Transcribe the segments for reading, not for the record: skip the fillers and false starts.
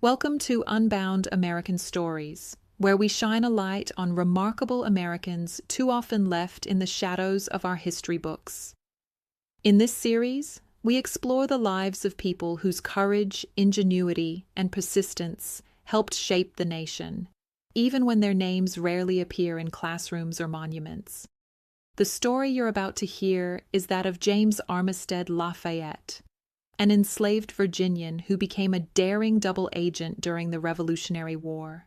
Welcome to Unbound American Stories, where we shine a light on remarkable Americans too often left in the shadows of our history books. In this series, we explore the lives of people whose courage, ingenuity, and persistence helped shape the nation, even when their names rarely appear in classrooms or monuments. The story you're about to hear is that of James Armistead Lafayette, an enslaved Virginian who became a daring double agent during the Revolutionary War.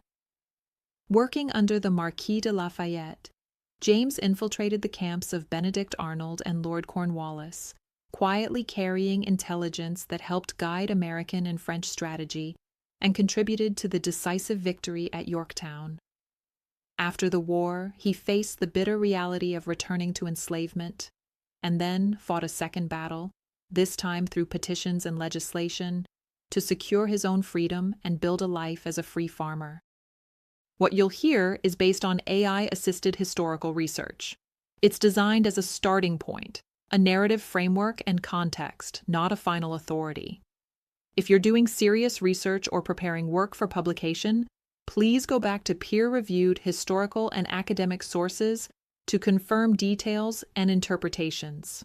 Working under the Marquis de Lafayette, James infiltrated the camps of Benedict Arnold and Lord Cornwallis, quietly carrying intelligence that helped guide American and French strategy and contributed to the decisive victory at Yorktown. After the war, he faced the bitter reality of returning to enslavement, and then fought a second battle, this time through petitions and legislation, to secure his own freedom and build a life as a free farmer. What you'll hear is based on AI-assisted historical research. It's designed as a starting point, a narrative framework and context, not a final authority. If you're doing serious research or preparing work for publication, please go back to peer-reviewed historical and academic sources to confirm details and interpretations.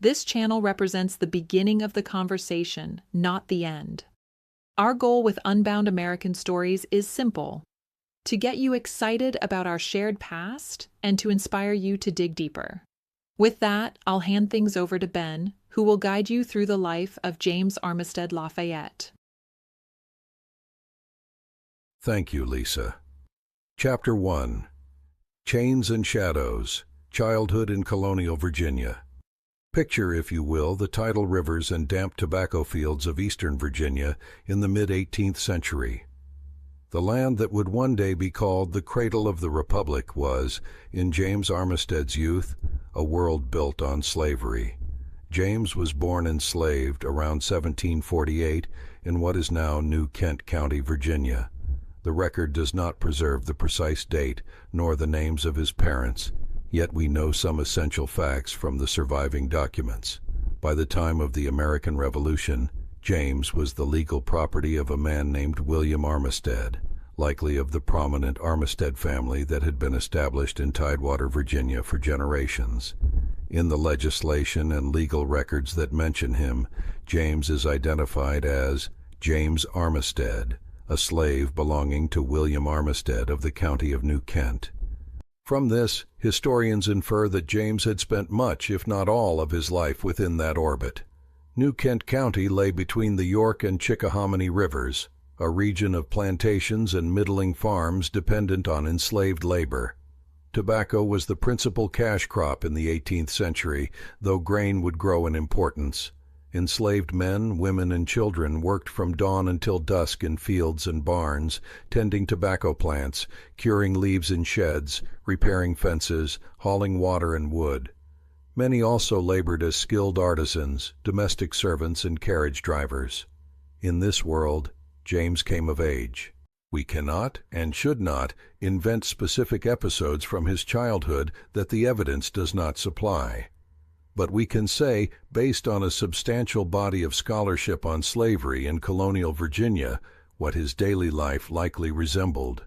This channel represents the beginning of the conversation, not the end. Our goal with Unbound American Stories is simple: to get you excited about our shared past and to inspire you to dig deeper. With that, I'll hand things over to Ben, who will guide you through the life of James Armistead Lafayette. Thank you, Lisa. Chapter 1. Chains and Shadows, Childhood in Colonial Virginia. Picture, if you will, the tidal rivers and damp tobacco fields of eastern Virginia in the mid-18th century. The land that would one day be called the cradle of the Republic was, in James Armistead's youth, a world built on slavery. James was born enslaved around 1748 in what is now New Kent County, Virginia. The record does not preserve the precise date nor the names of his parents, yet we know some essential facts from the surviving documents. By the time of the American Revolution, James was the legal property of a man named William Armistead, likely of the prominent Armistead family that had been established in Tidewater, Virginia for generations. In the legislation and legal records that mention him, James is identified as James Armistead, a slave belonging to William Armistead of the county of New Kent. From this, historians infer that James had spent much, if not all, of his life within that orbit. New Kent County lay between the York and Chickahominy rivers, a region of plantations and middling farms dependent on enslaved labor. Tobacco was the principal cash crop in the 18th century, though grain would grow in importance. Enslaved men, women, and children worked from dawn until dusk in fields and barns, tending tobacco plants, curing leaves in sheds, repairing fences, hauling water and wood. Many also labored as skilled artisans, domestic servants, and carriage drivers. In this world, James came of age. We cannot, and should not, invent specific episodes from his childhood that the evidence does not supply. But we can say, based on a substantial body of scholarship on slavery in colonial Virginia, what his daily life likely resembled.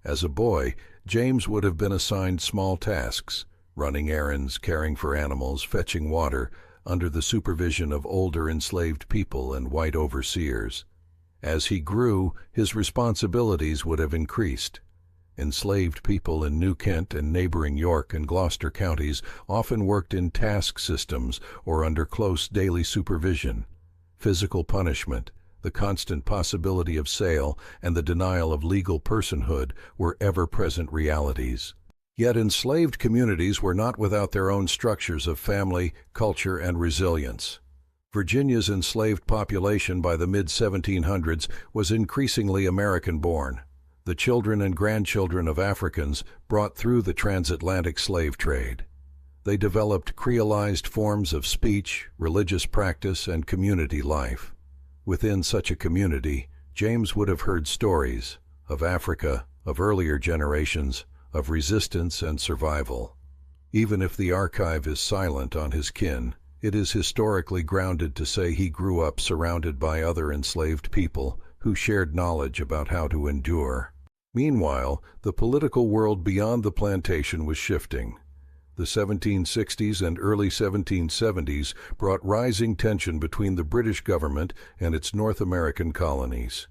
As a boy, James would have been assigned small tasks, running errands, caring for animals, fetching water, under the supervision of older enslaved people and white overseers. As he grew, his responsibilities would have increased. Enslaved people in New Kent and neighboring York and Gloucester counties often worked in task systems or under close daily supervision. Physical punishment, the constant possibility of sale, and the denial of legal personhood were ever-present realities. Yet enslaved communities were not without their own structures of family, culture, and resilience. Virginia's enslaved population by the mid-1700s was increasingly American-born, the children and grandchildren of Africans brought through the transatlantic slave trade. They developed creolized forms of speech, religious practice, and community life. Within such a community, James would have heard stories of Africa, of earlier generations, of resistance and survival. Even if the archive is silent on his kin, it is historically grounded to say he grew up surrounded by other enslaved people who shared knowledge about how to endure. Meanwhile, the political world beyond the plantation was shifting. The 1760s and early 1770s brought rising tension between the British government and its North American colonies.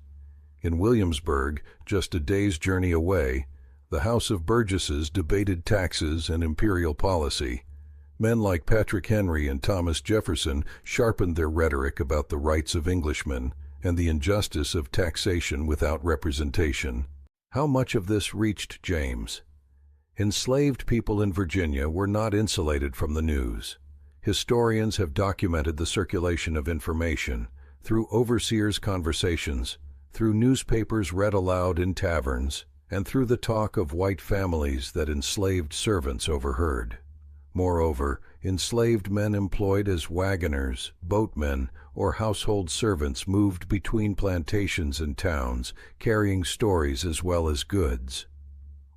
In Williamsburg, just a day's journey away, the House of Burgesses debated taxes and imperial policy. Men like Patrick Henry and Thomas Jefferson sharpened their rhetoric about the rights of Englishmen and the injustice of taxation without representation. How much of this reached James? Enslaved people in Virginia were not insulated from the news. Historians have documented the circulation of information through overseers' conversations, through newspapers read aloud in taverns, and through the talk of white families that enslaved servants overheard. Moreover, enslaved men employed as wagoners, boatmen, or household servants moved between plantations and towns, carrying stories as well as goods.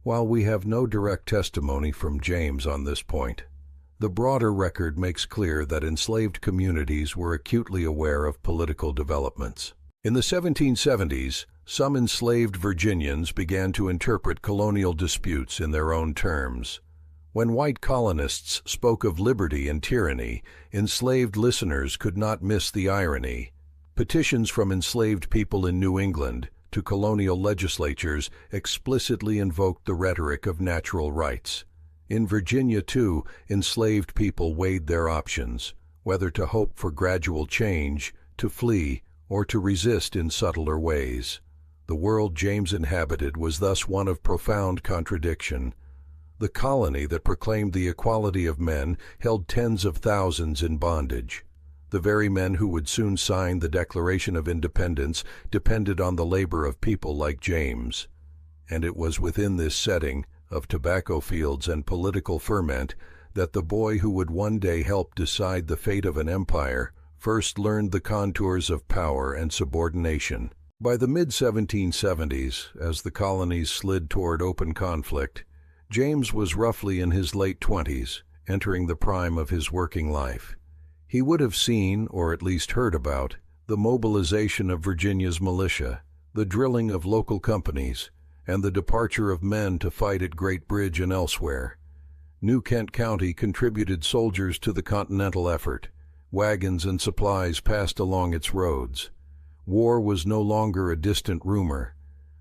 While we have no direct testimony from James on this point, the broader record makes clear that enslaved communities were acutely aware of political developments. In the 1770s, some enslaved Virginians began to interpret colonial disputes in their own terms. When white colonists spoke of liberty and tyranny, enslaved listeners could not miss the irony. Petitions from enslaved people in New England to colonial legislatures explicitly invoked the rhetoric of natural rights. In Virginia, too, enslaved people weighed their options, whether to hope for gradual change, to flee, or to resist in subtler ways. The world James inhabited was thus one of profound contradiction. The colony that proclaimed the equality of men held tens of thousands in bondage. The very men who would soon sign the Declaration of Independence depended on the labor of people like James. And it was within this setting of tobacco fields and political ferment that the boy who would one day help decide the fate of an empire first learned the contours of power and subordination. By the mid-1770s, as the colonies slid toward open conflict, James was roughly in his late 20s, entering the prime of his working life. He would have seen, or at least heard about, the mobilization of Virginia's militia, the drilling of local companies, and the departure of men to fight at Great Bridge and elsewhere. New Kent County contributed soldiers to the Continental effort. Wagons and supplies passed along its roads. War was no longer a distant rumor.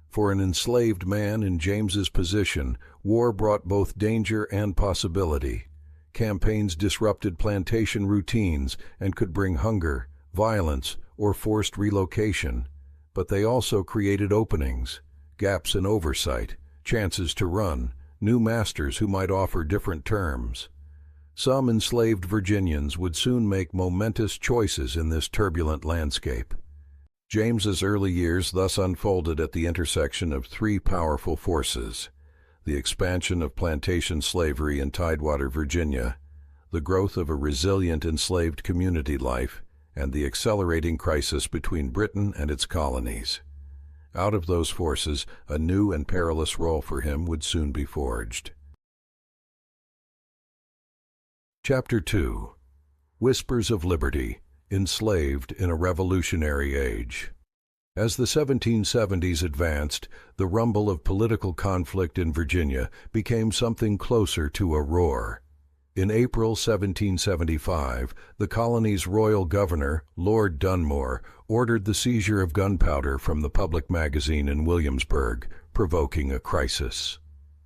For an enslaved man in James's position, war brought both danger and possibility. Campaigns disrupted plantation routines and could bring hunger, violence, or forced relocation. But they also created openings, gaps in oversight, chances to run, new masters who might offer different terms. Some enslaved Virginians would soon make momentous choices in this turbulent landscape. James's early years thus unfolded at the intersection of three powerful forces: the expansion of plantation slavery in Tidewater, Virginia, the growth of a resilient enslaved community life, and the accelerating crisis between Britain and its colonies. Out of those forces, a new and perilous role for him would soon be forged. Chapter 2. Whispers of Liberty, Enslaved in a Revolutionary Age. As the 1770s advanced, the rumble of political conflict in Virginia became something closer to a roar. In April 1775, the colony's royal governor, Lord Dunmore, ordered the seizure of gunpowder from the public magazine in Williamsburg, provoking a crisis.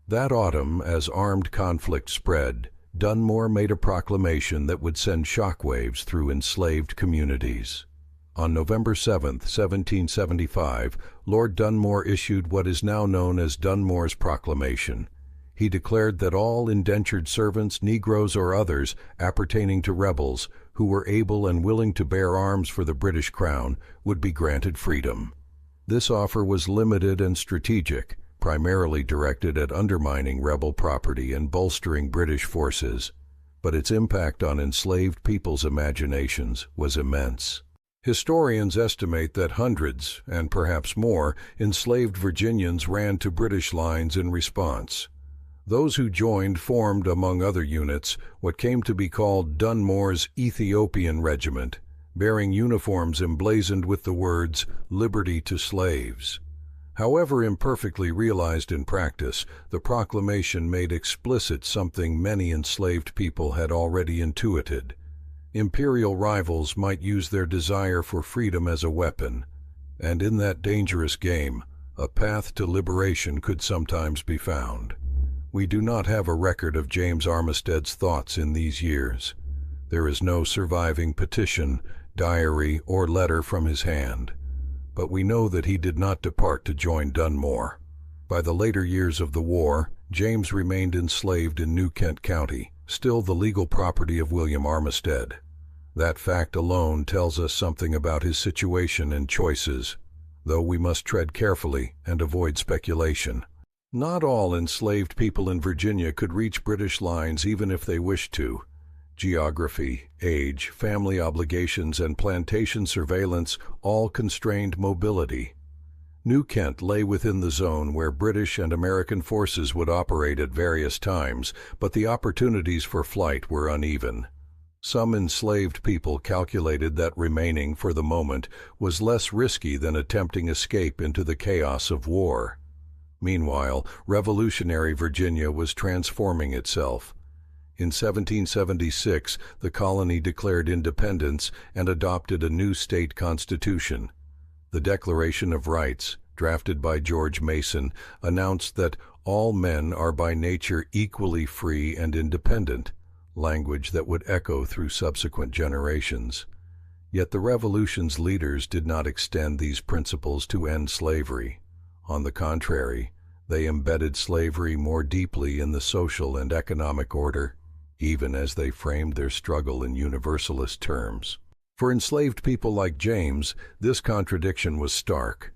That autumn, as armed conflict spread, Dunmore made a proclamation that would send shockwaves through enslaved communities. On November 7, 1775, Lord Dunmore issued what is now known as Dunmore's Proclamation. He declared that all indentured servants, Negroes or others appertaining to rebels who were able and willing to bear arms for the British Crown would be granted freedom. This offer was limited and strategic, primarily directed at undermining rebel property and bolstering British forces, but its impact on enslaved people's imaginations was immense. Historians estimate that hundreds, and perhaps more, enslaved Virginians ran to British lines in response. Those who joined formed, among other units, what came to be called Dunmore's Ethiopian Regiment, bearing uniforms emblazoned with the words, "Liberty to Slaves." However imperfectly realized in practice, the proclamation made explicit something many enslaved people had already intuited. Imperial rivals might use their desire for freedom as a weapon, and in that dangerous game, a path to liberation could sometimes be found. We do not have a record of James Armistead's thoughts in these years. There is no surviving petition, diary, or letter from his hand. But we know that he did not depart to join Dunmore. By the later years of the war, James remained enslaved in New Kent County, still the legal property of William Armistead. That fact alone tells us something about his situation and choices, though we must tread carefully and avoid speculation. Not all enslaved people in Virginia could reach British lines even if they wished to. Geography, age, family obligations, and plantation surveillance all constrained mobility. New Kent lay within the zone where British and American forces would operate at various times, but the opportunities for flight were uneven. Some enslaved people calculated that remaining, for the moment, was less risky than attempting escape into the chaos of war. Meanwhile, revolutionary Virginia was transforming itself. In 1776, the colony declared independence and adopted a new state constitution. The Declaration of Rights, drafted by George Mason, announced that all men are by nature equally free and independent, language that would echo through subsequent generations. Yet the Revolution's leaders did not extend these principles to end slavery. On the contrary, they embedded slavery more deeply in the social and economic order, even as they framed their struggle in universalist terms. For enslaved people like James, this contradiction was stark.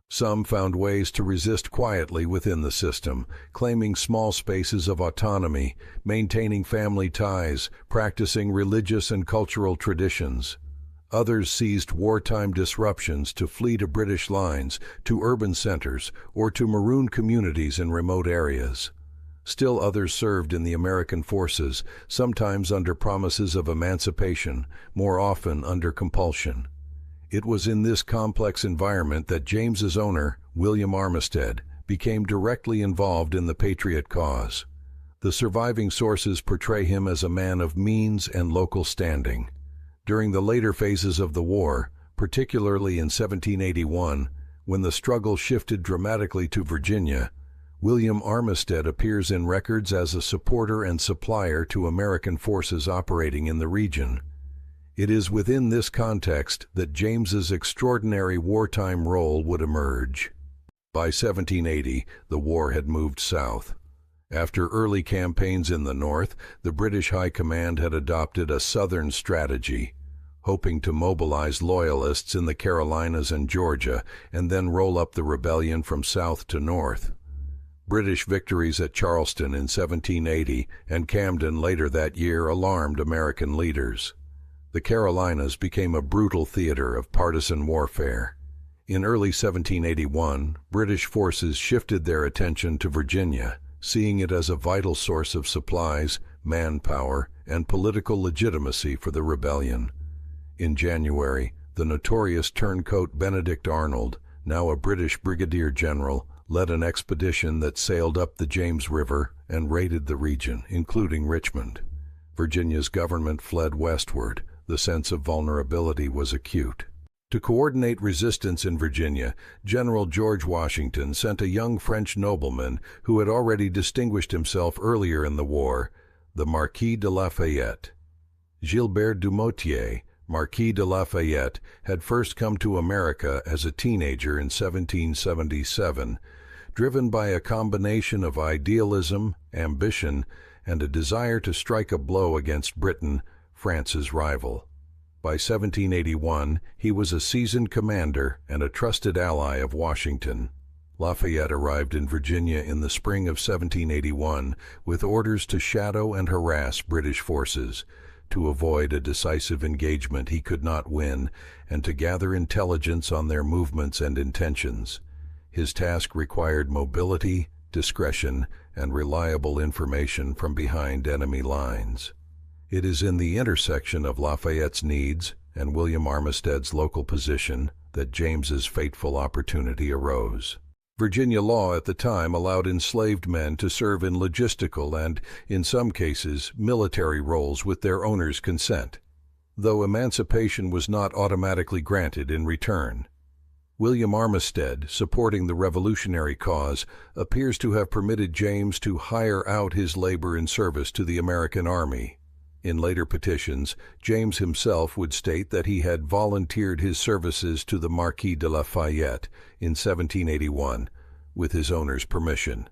Some found ways to resist quietly within the system, claiming small spaces of autonomy, maintaining family ties, practicing religious and cultural traditions. Others seized wartime disruptions to flee to British lines, to urban centers, or to marooned communities in remote areas. Still others served in the American forces, sometimes under promises of emancipation, more often under compulsion. It was in this complex environment that James's owner, William Armistead, became directly involved in the Patriot cause. The surviving sources portray him as a man of means and local standing. During the later phases of the war, particularly in 1781, when the struggle shifted dramatically to Virginia, William Armistead appears in records as a supporter and supplier to American forces operating in the region. It is within this context that James's extraordinary wartime role would emerge. By 1780, the war had moved south. After early campaigns in the north, the British High Command had adopted a southern strategy, hoping to mobilize loyalists in the Carolinas and Georgia, and then roll up the rebellion from south to north. British victories at Charleston in 1780 and Camden later that year alarmed American leaders. The Carolinas became a brutal theater of partisan warfare. In early 1781, British forces shifted their attention to Virginia, seeing it as a vital source of supplies, manpower, and political legitimacy for the rebellion. In January, the notorious turncoat Benedict Arnold, now a British brigadier general, led an expedition that sailed up the James River and raided the region, including Richmond. Virginia's government fled westward. The sense of vulnerability was acute. To coordinate resistance in Virginia, General George Washington sent a young French nobleman who had already distinguished himself earlier in the war, the Marquis de Lafayette. Gilbert Dumotier, Marquis de Lafayette, had first come to America as a teenager in 1777, driven by a combination of idealism, ambition, and a desire to strike a blow against Britain, France's rival. By 1781, he was a seasoned commander and a trusted ally of Washington. Lafayette arrived in Virginia in the spring of 1781 with orders to shadow and harass British forces, to avoid a decisive engagement he could not win, and to gather intelligence on their movements and intentions. His task required mobility, discretion, and reliable information from behind enemy lines. It is in the intersection of Lafayette's needs and William Armistead's local position that James's fateful opportunity arose. Virginia law at the time allowed enslaved men to serve in logistical and, in some cases, military roles with their owners' consent, though emancipation was not automatically granted in return. William Armistead, supporting the revolutionary cause, appears to have permitted James to hire out his labor in service to the American army. In later petitions, James himself would state that he had volunteered his services to the Marquis de Lafayette in 1781, with his owner's permission.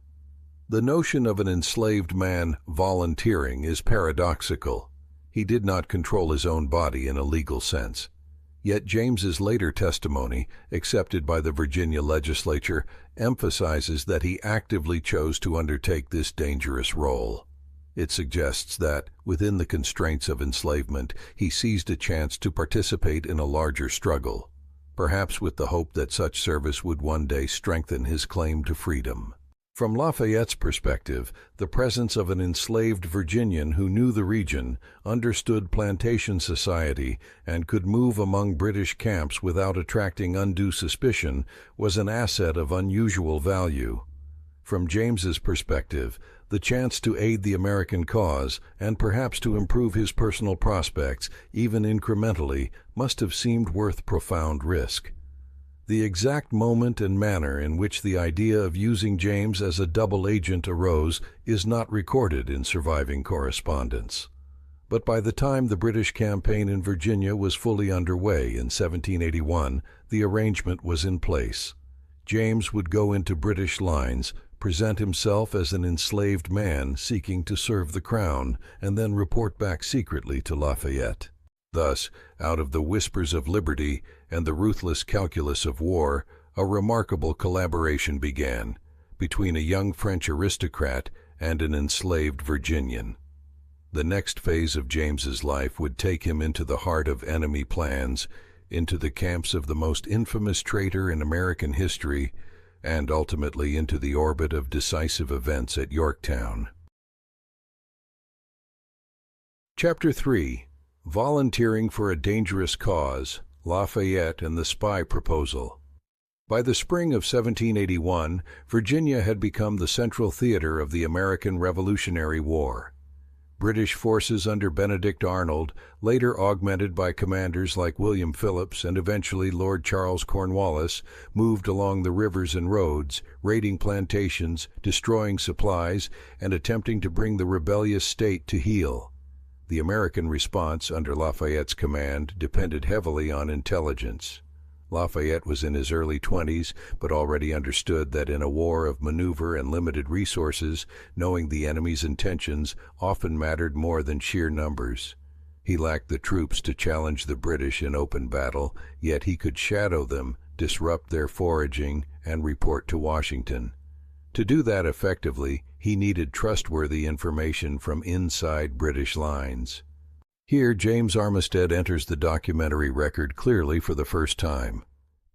The notion of an enslaved man volunteering is paradoxical. He did not control his own body in a legal sense. Yet James's later testimony, accepted by the Virginia legislature, emphasizes that he actively chose to undertake this dangerous role. It suggests that, within the constraints of enslavement, he seized a chance to participate in a larger struggle, perhaps with the hope that such service would one day strengthen his claim to freedom. From Lafayette's perspective, the presence of an enslaved Virginian who knew the region, understood plantation society, and could move among British camps without attracting undue suspicion was an asset of unusual value. From James's perspective, the chance to aid the American cause, and perhaps to improve his personal prospects, even incrementally, must have seemed worth profound risk. The exact moment and manner in which the idea of using James as a double agent arose is not recorded in surviving correspondence. But by the time the British campaign in Virginia was fully underway in 1781, the arrangement was in place. James would go into British lines, present himself as an enslaved man seeking to serve the crown, and then report back secretly to Lafayette. Thus, out of the whispers of liberty and the ruthless calculus of war, a remarkable collaboration began between a young French aristocrat and an enslaved Virginian. The next phase of James's life would take him into the heart of enemy plans, into the camps of the most infamous traitor in American history, and ultimately into the orbit of decisive events at Yorktown. Chapter 3. Volunteering for a Dangerous Cause, Lafayette and the Spy Proposal. By the spring of 1781, Virginia had become the central theater of the American Revolutionary War. British forces under Benedict Arnold, later augmented by commanders like William Phillips and eventually Lord Charles Cornwallis, moved along the rivers and roads, raiding plantations, destroying supplies, and attempting to bring the rebellious state to heel. The American response under Lafayette's command depended heavily on intelligence. Lafayette was in his early 20s, but already understood that in a war of maneuver and limited resources, knowing the enemy's intentions often mattered more than sheer numbers. He lacked the troops to challenge the British in open battle, yet he could shadow them, disrupt their foraging, and report to Washington. To do that effectively, he needed trustworthy information from inside British lines. Here, James Armistead enters the documentary record clearly for the first time.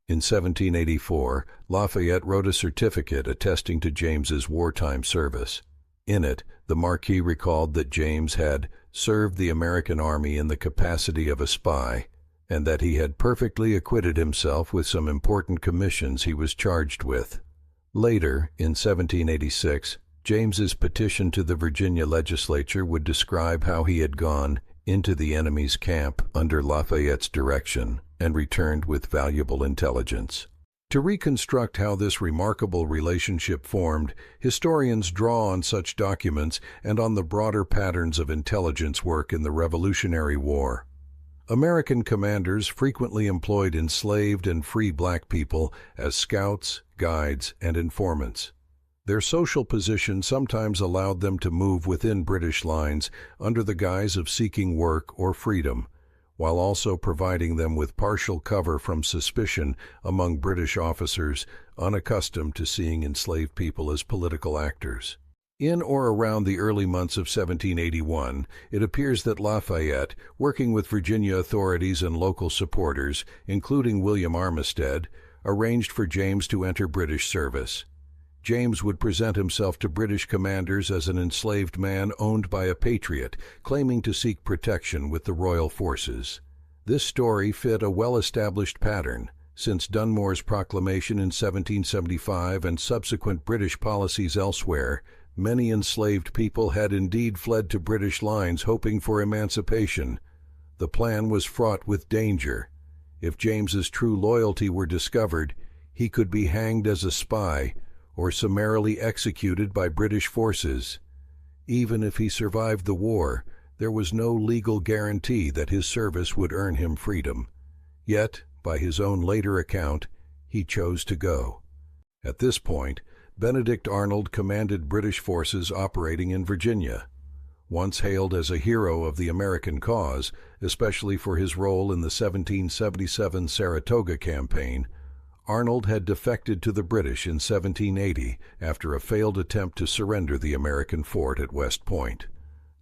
In 1784, Lafayette wrote a certificate attesting to James's wartime service. In it, the Marquis recalled that James had served the American army in the capacity of a spy, and that he had perfectly acquitted himself with some important commissions he was charged with. Later, in 1786, James's petition to the Virginia legislature would describe how he had gone into the enemy's camp under Lafayette's direction and returned with valuable intelligence. To reconstruct how this remarkable relationship formed, historians draw on such documents and on the broader patterns of intelligence work in the Revolutionary War. American commanders frequently employed enslaved and free black people as scouts, guides, and informants. Their social position sometimes allowed them to move within British lines under the guise of seeking work or freedom, while also providing them with partial cover from suspicion among British officers unaccustomed to seeing enslaved people as political actors. In or around the early months of 1781, it appears that Lafayette, working with Virginia authorities and local supporters, including William Armistead, arranged for James to enter British service. James would present himself to British commanders as an enslaved man owned by a patriot, claiming to seek protection with the royal forces. This story fit a well-established pattern. Since Dunmore's proclamation in 1775 and subsequent British policies elsewhere, many enslaved people had indeed fled to British lines hoping for emancipation. The plan was fraught with danger. If James's true loyalty were discovered, he could be hanged as a spy or summarily executed by British forces. Even if he survived the war, there was no legal guarantee that his service would earn him freedom. Yet, by his own later account, he chose to go. At this point, Benedict Arnold commanded British forces operating in Virginia. Once hailed as a hero of the American cause, especially for his role in the 1777 Saratoga campaign, Arnold had defected to the British in 1780 after a failed attempt to surrender the American fort at West Point.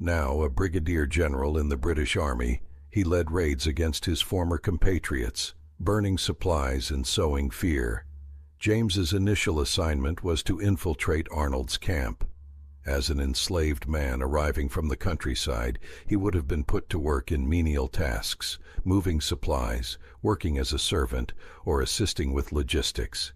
Now a brigadier general in the British Army, he led raids against his former compatriots, burning supplies and sowing fear. James's initial assignment was to infiltrate Arnold's camp. As an enslaved man arriving from the countryside, he would have been put to work in menial tasks, moving supplies, working as a servant, or assisting with logistics.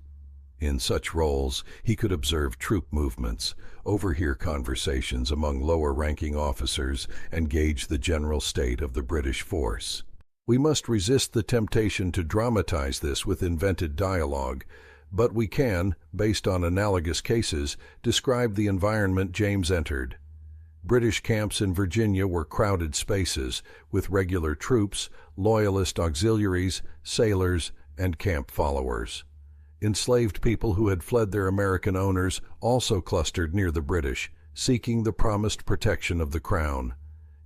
In such roles, he could observe troop movements, overhear conversations among lower-ranking officers, and gauge the general state of the British force. We must resist the temptation to dramatize this with invented dialogue, but we can, based on analogous cases, describe the environment James entered. British camps in Virginia were crowded spaces, with regular troops, loyalist auxiliaries, sailors, and camp followers. Enslaved people who had fled their American owners also clustered near the British, seeking the promised protection of the crown.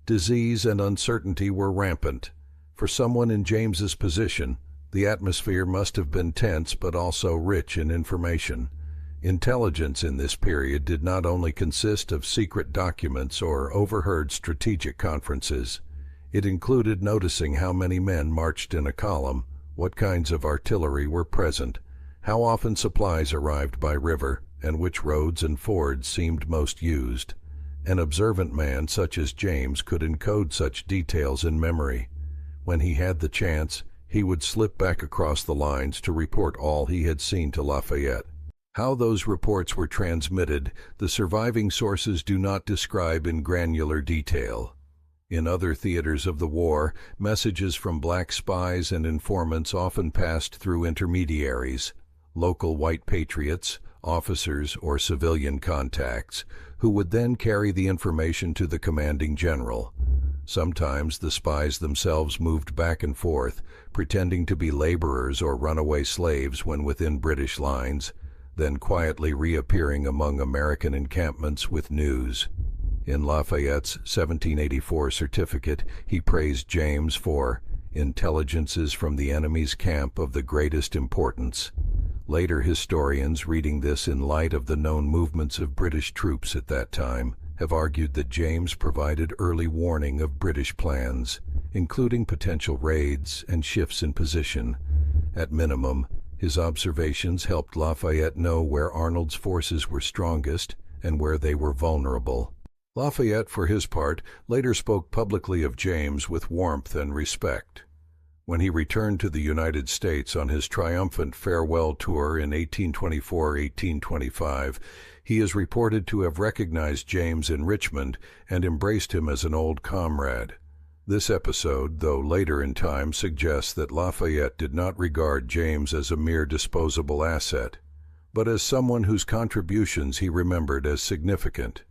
Disease and uncertainty were rampant. For someone in James's position, the atmosphere must have been tense but also rich in information. Intelligence in this period did not only consist of secret documents or overheard strategic conferences. It included noticing how many men marched in a column, what kinds of artillery were present, how often supplies arrived by river, and which roads and fords seemed most used. An observant man such as James could encode such details in memory. When he had the chance, he would slip back across the lines to report all he had seen to Lafayette. How those reports were transmitted, the surviving sources do not describe in granular detail. In other theaters of the war, messages from black spies and informants often passed through intermediaries, local white patriots, officers, or civilian contacts, who would then carry the information to the commanding general. Sometimes the spies themselves moved back and forth, pretending to be laborers or runaway slaves when within British lines, then quietly reappearing among American encampments with news. In Lafayette's 1784 certificate, he praised James for intelligences from the enemy's camp of the greatest importance. Later historians, reading this in light of the known movements of British troops at that time, have argued that James provided early warning of British plans, including potential raids and shifts in position. At minimum, his observations helped Lafayette know where Arnold's forces were strongest and where they were vulnerable. Lafayette, for his part, later spoke publicly of James with warmth and respect. When he returned to the United States on his triumphant farewell tour in 1824-1825, he is reported to have recognized James in Richmond and embraced him as an old comrade. This episode, though later in time, suggests that Lafayette did not regard James as a mere disposable asset, but as someone whose contributions he remembered as significant.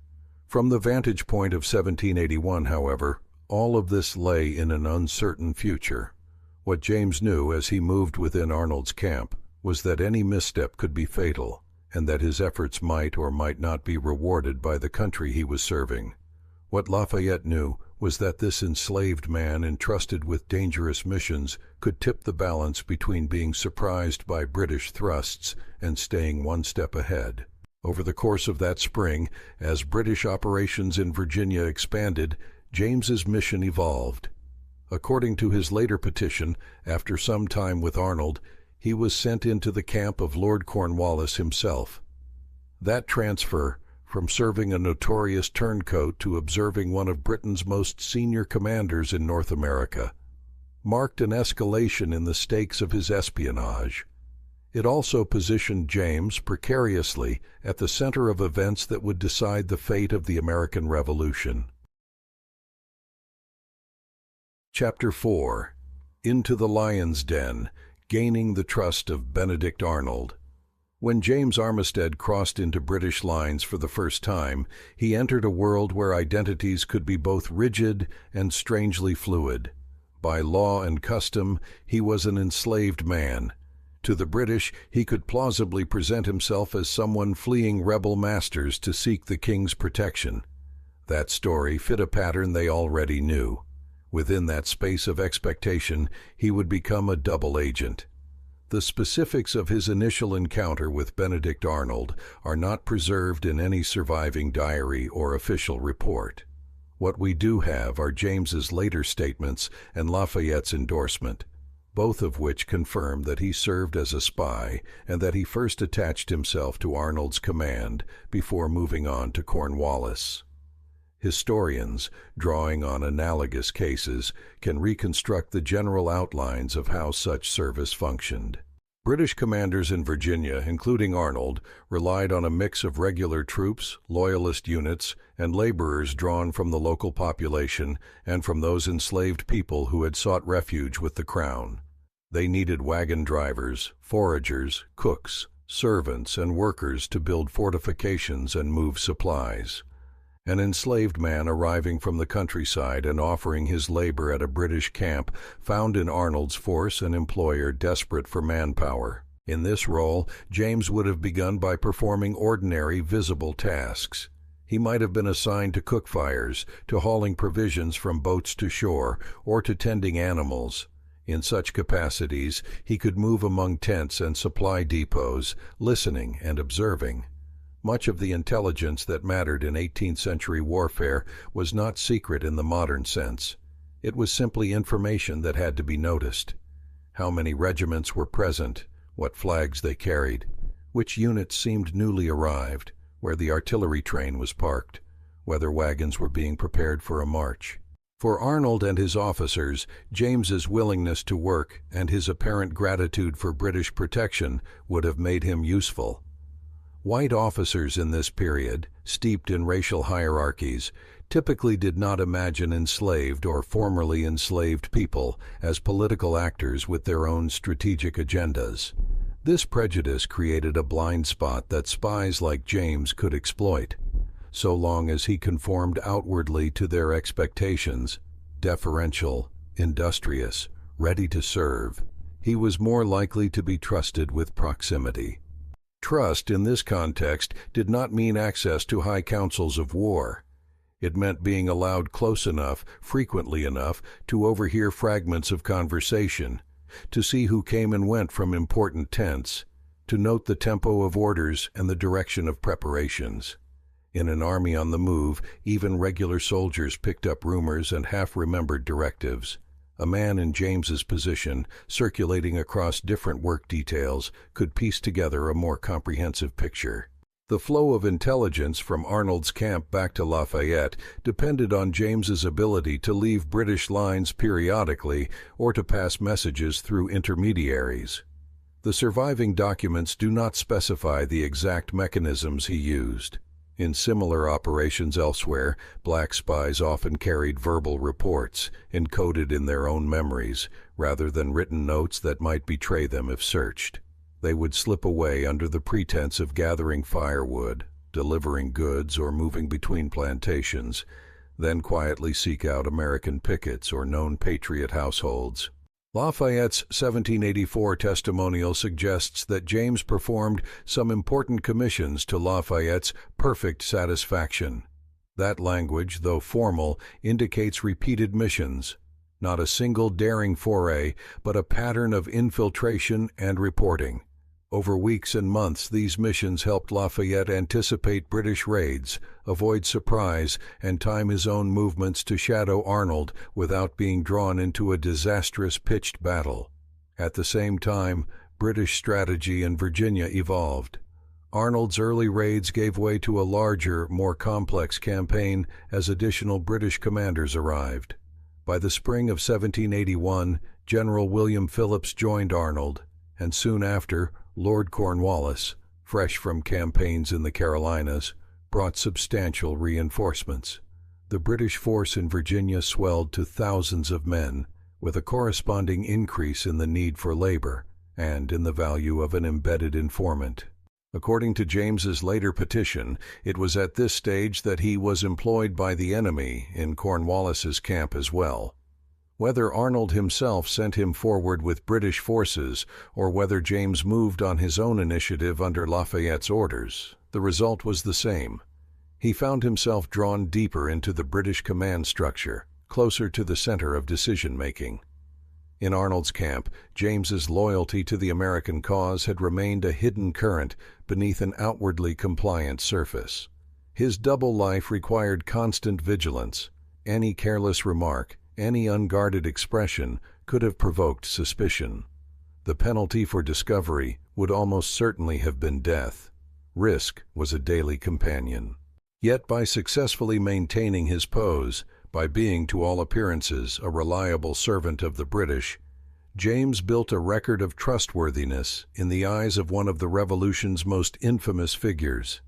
From the vantage point of 1781, however, all of this lay in an uncertain future. What James knew as he moved within Arnold's camp was that any misstep could be fatal, and that his efforts might or might not be rewarded by the country he was serving. What Lafayette knew was that this enslaved man entrusted with dangerous missions could tip the balance between being surprised by British thrusts and staying one step ahead. Over the course of that spring, as British operations in Virginia expanded, James's mission evolved. According to his later petition, after some time with Arnold, he was sent into the camp of Lord Cornwallis himself. That transfer, from serving a notorious turncoat to observing one of Britain's most senior commanders in North America, marked an escalation in the stakes of his espionage. It also positioned James precariously at the center of events that would decide the fate of the American Revolution. Chapter 4. Into the Lion's Den, Gaining the Trust of Benedict Arnold. When James Armistead crossed into British lines for the first time, he entered a world where identities could be both rigid and strangely fluid. By law and custom, he was an enslaved man. To the British, he could plausibly present himself as someone fleeing rebel masters to seek the king's protection. That story fit a pattern they already knew. Within that space of expectation, he would become a double agent. The specifics of his initial encounter with Benedict Arnold are not preserved in any surviving diary or official report. What we do have are James's later statements and Lafayette's endorsement, both of which confirm that he served as a spy and that he first attached himself to Arnold's command before moving on to Cornwallis. Historians, drawing on analogous cases, can reconstruct the general outlines of how such service functioned. British commanders in Virginia, including Arnold, relied on a mix of regular troops, loyalist units, and laborers drawn from the local population and from those enslaved people who had sought refuge with the Crown. They needed wagon drivers, foragers, cooks, servants, and workers to build fortifications and move supplies. An enslaved man arriving from the countryside and offering his labor at a British camp found in Arnold's force an employer desperate for manpower. In this role, James would have begun by performing ordinary, visible tasks. He might have been assigned to cook fires, to hauling provisions from boats to shore, or to tending animals. In such capacities, he could move among tents and supply depots, listening and observing. Much of the intelligence that mattered in 18th-century warfare was not secret in the modern sense. It was simply information that had to be noticed. How many regiments were present, what flags they carried, which units seemed newly arrived, where the artillery train was parked, whether wagons were being prepared for a march. For Arnold and his officers, James's willingness to work and his apparent gratitude for British protection would have made him useful. White officers in this period, steeped in racial hierarchies, typically did not imagine enslaved or formerly enslaved people as political actors with their own strategic agendas. This prejudice created a blind spot that spies like James could exploit. So long as he conformed outwardly to their expectations, deferential, industrious, ready to serve, he was more likely to be trusted with proximity. Trust in this context did not mean access to high councils of war. It meant being allowed close enough, frequently enough, to overhear fragments of conversation, to see who came and went from important tents, to note the tempo of orders and the direction of preparations. In an army on the move, even regular soldiers picked up rumors and half-remembered directives. A man in James's position, circulating across different work details, could piece together a more comprehensive picture. The flow of intelligence from Arnold's camp back to Lafayette depended on James's ability to leave British lines periodically or to pass messages through intermediaries. The surviving documents do not specify the exact mechanisms he used. In similar operations elsewhere, black spies often carried verbal reports, encoded in their own memories, rather than written notes that might betray them if searched. They would slip away under the pretense of gathering firewood, delivering goods, or moving between plantations, then quietly seek out American pickets or known Patriot households. Lafayette's 1784 testimonial suggests that James performed some important commissions to Lafayette's perfect satisfaction. That language, though formal, indicates repeated missions, not a single daring foray, but a pattern of infiltration and reporting. Over weeks and months, these missions helped Lafayette anticipate British raids, avoid surprise, and time his own movements to shadow Arnold without being drawn into a disastrous pitched battle. At the same time, British strategy in Virginia evolved. Arnold's early raids gave way to a larger, more complex campaign as additional British commanders arrived. By the spring of 1781, General William Phillips joined Arnold, and soon after, Lord Cornwallis, fresh from campaigns in the Carolinas, brought substantial reinforcements. The British force in Virginia swelled to thousands of men, with a corresponding increase in the need for labor and in the value of an embedded informant. According to James's later petition, it was at this stage that he was employed by the enemy in Cornwallis's camp as well. Whether Arnold himself sent him forward with British forces or whether James moved on his own initiative under Lafayette's orders, the result was the same. He found himself drawn deeper into the British command structure, closer to the center of decision-making. In Arnold's camp, James's loyalty to the American cause had remained a hidden current beneath an outwardly compliant surface. His double life required constant vigilance. Any careless remark, any unguarded expression could have provoked suspicion. The penalty for discovery would almost certainly have been death. Risk was a daily companion. Yet by successfully maintaining his pose, by being to all appearances a reliable servant of the British, James built a record of trustworthiness in the eyes of one of the Revolution's most infamous figures.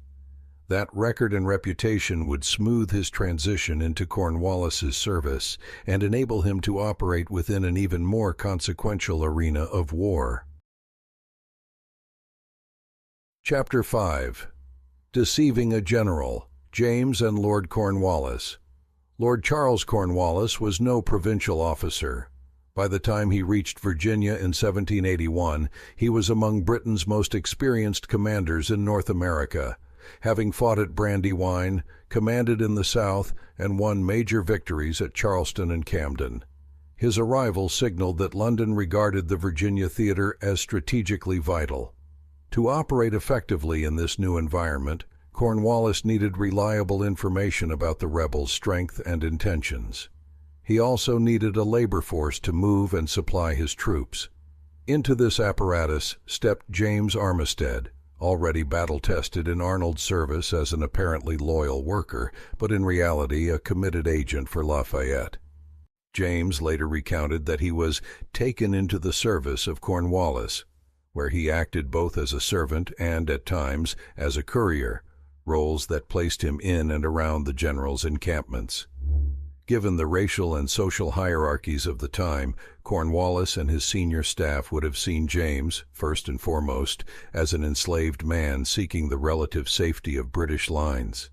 That record and reputation would smooth his transition into Cornwallis's service and enable him to operate within an even more consequential arena of war. Chapter 5. Deceiving a General, James and Lord Cornwallis. Lord Charles Cornwallis was no provincial officer. By the time he reached Virginia in 1781, he was among Britain's most experienced commanders in North America, having fought at Brandywine, commanded in the South, and won major victories at Charleston and Camden. His arrival signaled that London regarded the Virginia theater as strategically vital. To operate effectively in this new environment, Cornwallis needed reliable information about the rebels' strength and intentions. He also needed a labor force to move and supply his troops. Into this apparatus stepped James Armistead, already battle-tested in Arnold's service as an apparently loyal worker, but in reality a committed agent for Lafayette. James later recounted that he was taken into the service of Cornwallis, where he acted both as a servant and, at times, as a courier, roles that placed him in and around the general's encampments. Given the racial and social hierarchies of the time, Cornwallis and his senior staff would have seen James, first and foremost, as an enslaved man seeking the relative safety of British lines.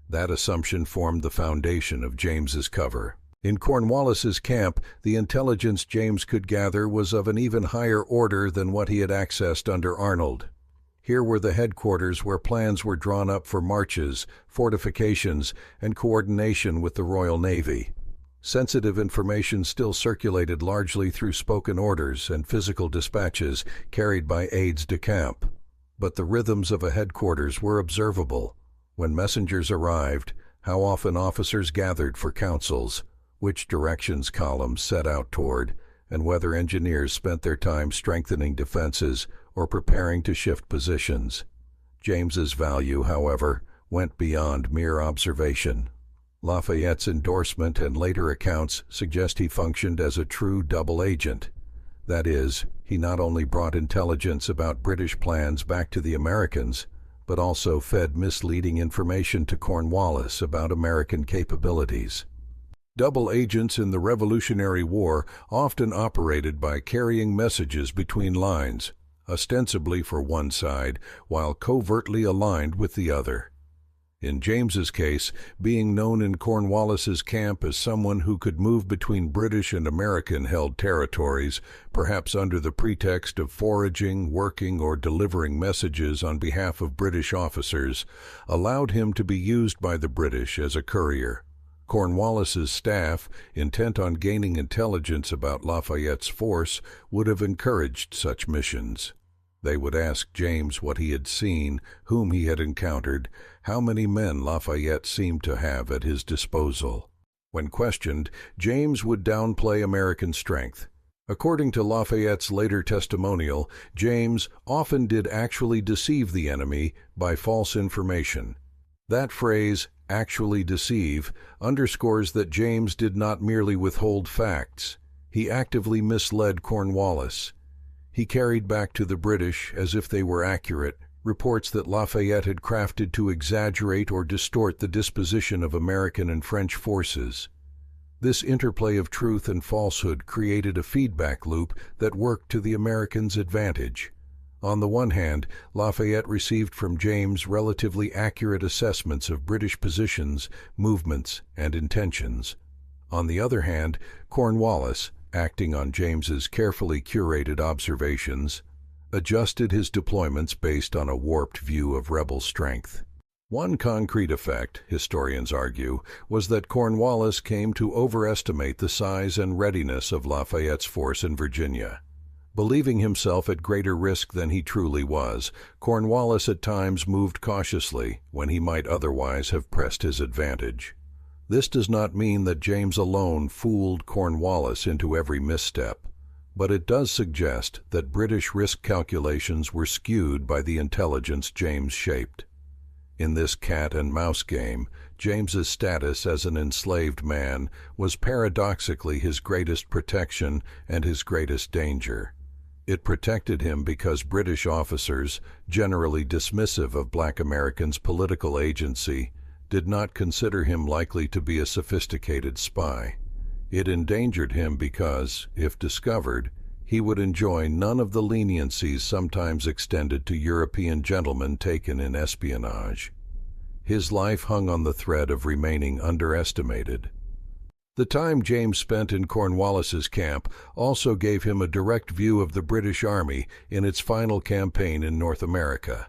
That assumption formed the foundation of James's cover. In Cornwallis's camp, the intelligence James could gather was of an even higher order than what he had accessed under Arnold. Here were the headquarters where plans were drawn up for marches, fortifications, and coordination with the Royal Navy. Sensitive information still circulated largely through spoken orders and physical dispatches carried by aides de camp. But the rhythms of a headquarters were observable. When messengers arrived, how often officers gathered for councils, which directions columns set out toward, and whether engineers spent their time strengthening defenses or preparing to shift positions. James's value, however, went beyond mere observation. Lafayette's endorsement and later accounts suggest he functioned as a true double agent. That is, he not only brought intelligence about British plans back to the Americans, but also fed misleading information to Cornwallis about American capabilities. Double agents in the Revolutionary War often operated by carrying messages between lines, ostensibly for one side, while covertly aligned with the other. In James's case, being known in Cornwallis's camp as someone who could move between British and American-held territories, perhaps under the pretext of foraging, working, or delivering messages on behalf of British officers, allowed him to be used by the British as a courier. Cornwallis's staff, intent on gaining intelligence about Lafayette's force, would have encouraged such missions. They would ask James what he had seen, whom he had encountered, how many men Lafayette seemed to have at his disposal. When questioned, James would downplay American strength. According to Lafayette's later testimonial, James often did actually deceive the enemy by false information. That phrase, actually deceive, underscores that James did not merely withhold facts. He actively misled Cornwallis. He carried back to the British, as if they were accurate, reports that Lafayette had crafted to exaggerate or distort the disposition of American and French forces. This interplay of truth and falsehood created a feedback loop that worked to the Americans' advantage. On the one hand, Lafayette received from James relatively accurate assessments of British positions, movements, and intentions. On the other hand, Cornwallis, acting on James's carefully curated observations, adjusted his deployments based on a warped view of rebel strength. One concrete effect, historians argue, was that Cornwallis came to overestimate the size and readiness of Lafayette's force in Virginia. Believing himself at greater risk than he truly was, Cornwallis at times moved cautiously when he might otherwise have pressed his advantage. This does not mean that James alone fooled Cornwallis into every misstep, but it does suggest that British risk calculations were skewed by the intelligence James shaped. In this cat-and-mouse game, James's status as an enslaved man was paradoxically his greatest protection and his greatest danger. It protected him because British officers, generally dismissive of black Americans' political agency, did not consider him likely to be a sophisticated spy. It endangered him because, if discovered, he would enjoy none of the leniencies sometimes extended to European gentlemen taken in espionage. His life hung on the thread of remaining underestimated. The time James spent in Cornwallis's camp also gave him a direct view of the British Army in its final campaign in North America.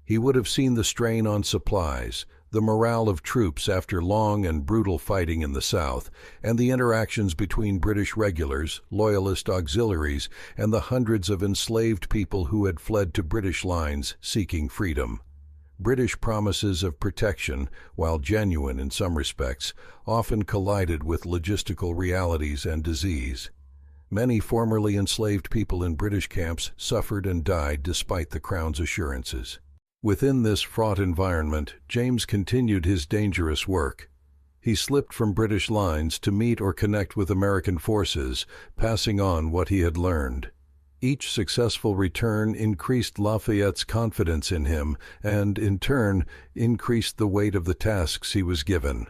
He would have seen the strain on supplies, the morale of troops after long and brutal fighting in the South, and the interactions between British regulars, Loyalist auxiliaries, and the hundreds of enslaved people who had fled to British lines seeking freedom. British promises of protection, while genuine in some respects, often collided with logistical realities and disease. Many formerly enslaved people in British camps suffered and died despite the Crown's assurances. Within this fraught environment, James continued his dangerous work. He slipped from British lines to meet or connect with American forces, passing on what he had learned. Each successful return increased Lafayette's confidence in him and, in turn, increased the weight of the tasks he was given.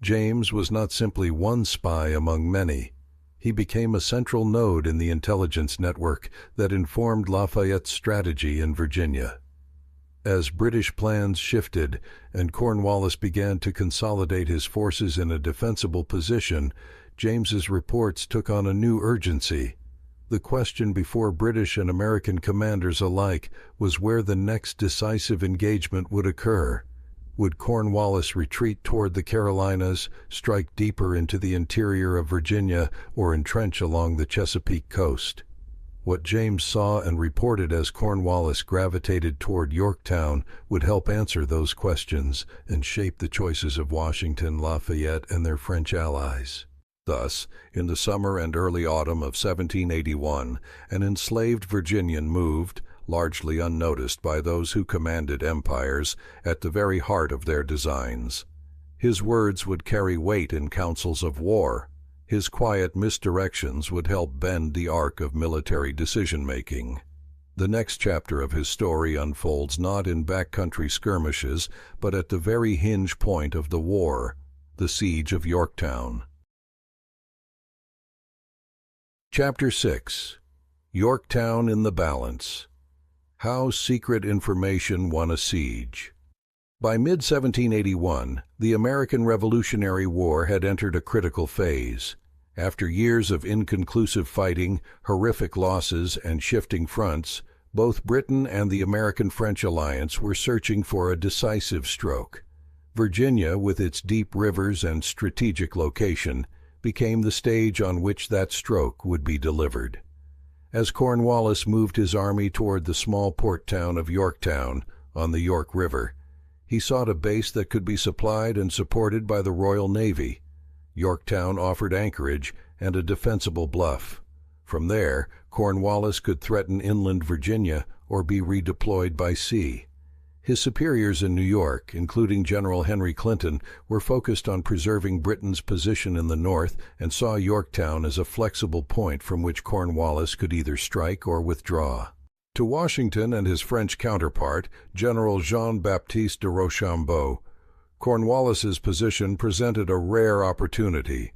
James was not simply one spy among many. He became a central node in the intelligence network that informed Lafayette's strategy in Virginia. As British plans shifted and Cornwallis began to consolidate his forces in a defensible position, James's reports took on a new urgency. The question before British and American commanders alike was where the next decisive engagement would occur. Would Cornwallis retreat toward the Carolinas, strike deeper into the interior of Virginia, or entrench along the Chesapeake coast? What James saw and reported as Cornwallis gravitated toward Yorktown would help answer those questions and shape the choices of Washington, Lafayette, and their French allies. Thus, in the summer and early autumn of 1781, an enslaved Virginian moved, largely unnoticed by those who commanded empires, at the very heart of their designs. His words would carry weight in councils of war. His quiet misdirections would help bend the arc of military decision-making. The next chapter of his story unfolds not in backcountry skirmishes, but at the very hinge point of the war, the siege of Yorktown. Chapter 6. Yorktown in the Balance. How Secret Information Won a Siege. By mid-1781, the American Revolutionary War had entered a critical phase. After years of inconclusive fighting, horrific losses, and shifting fronts, both Britain and the American-French alliance were searching for a decisive stroke. Virginia, with its deep rivers and strategic location, became the stage on which that stroke would be delivered. As Cornwallis moved his army toward the small port town of Yorktown on the York River, he sought a base that could be supplied and supported by the Royal Navy. Yorktown offered anchorage and a defensible bluff. From there, Cornwallis could threaten inland Virginia or be redeployed by sea. His superiors in New York, including General Henry Clinton, were focused on preserving Britain's position in the north and saw Yorktown as a flexible point from which Cornwallis could either strike or withdraw. To Washington and his French counterpart, General Jean-Baptiste de Rochambeau, Cornwallis's position presented a rare opportunity.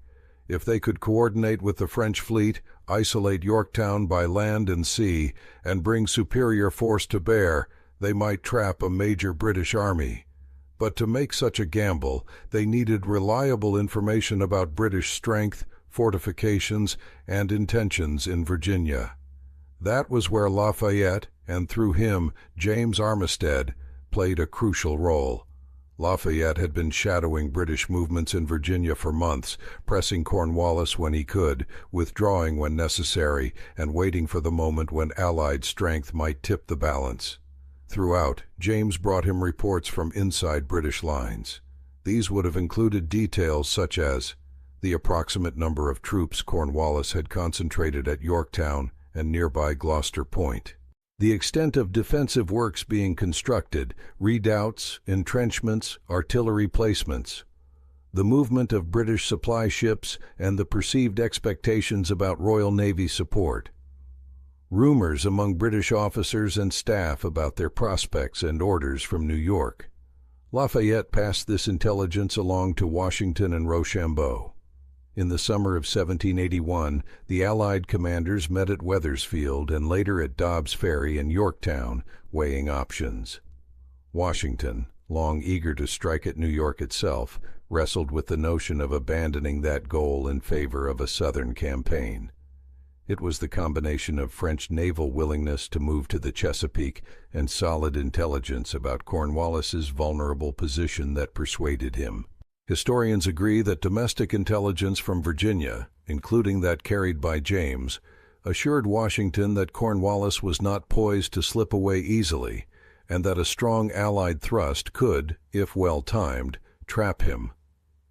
If they could coordinate with the French fleet, isolate Yorktown by land and sea, and bring superior force to bear, they might trap a major British army. But to make such a gamble, they needed reliable information about British strength, fortifications, and intentions in Virginia. That was where Lafayette, and through him, James Armistead, played a crucial role. Lafayette had been shadowing British movements in Virginia for months, pressing Cornwallis when he could, withdrawing when necessary, and waiting for the moment when Allied strength might tip the balance. Throughout, James brought him reports from inside British lines. These would have included details such as the approximate number of troops Cornwallis had concentrated at Yorktown and nearby Gloucester Point, the extent of defensive works being constructed, redoubts, entrenchments, artillery placements, the movement of British supply ships, and the perceived expectations about Royal Navy support. Rumors among British officers and staff about their prospects and orders from New York. Lafayette passed this intelligence along to Washington and Rochambeau. In the summer of 1781, the Allied commanders met at Wethersfield and later at Dobbs Ferry in Yorktown, weighing options. Washington, long eager to strike at New York itself, wrestled with the notion of abandoning that goal in favor of a Southern campaign. It was the combination of French naval willingness to move to the Chesapeake and solid intelligence about Cornwallis's vulnerable position that persuaded him. Historians agree that domestic intelligence from Virginia, including that carried by James, assured Washington that Cornwallis was not poised to slip away easily, and that a strong Allied thrust could, if well timed, trap him.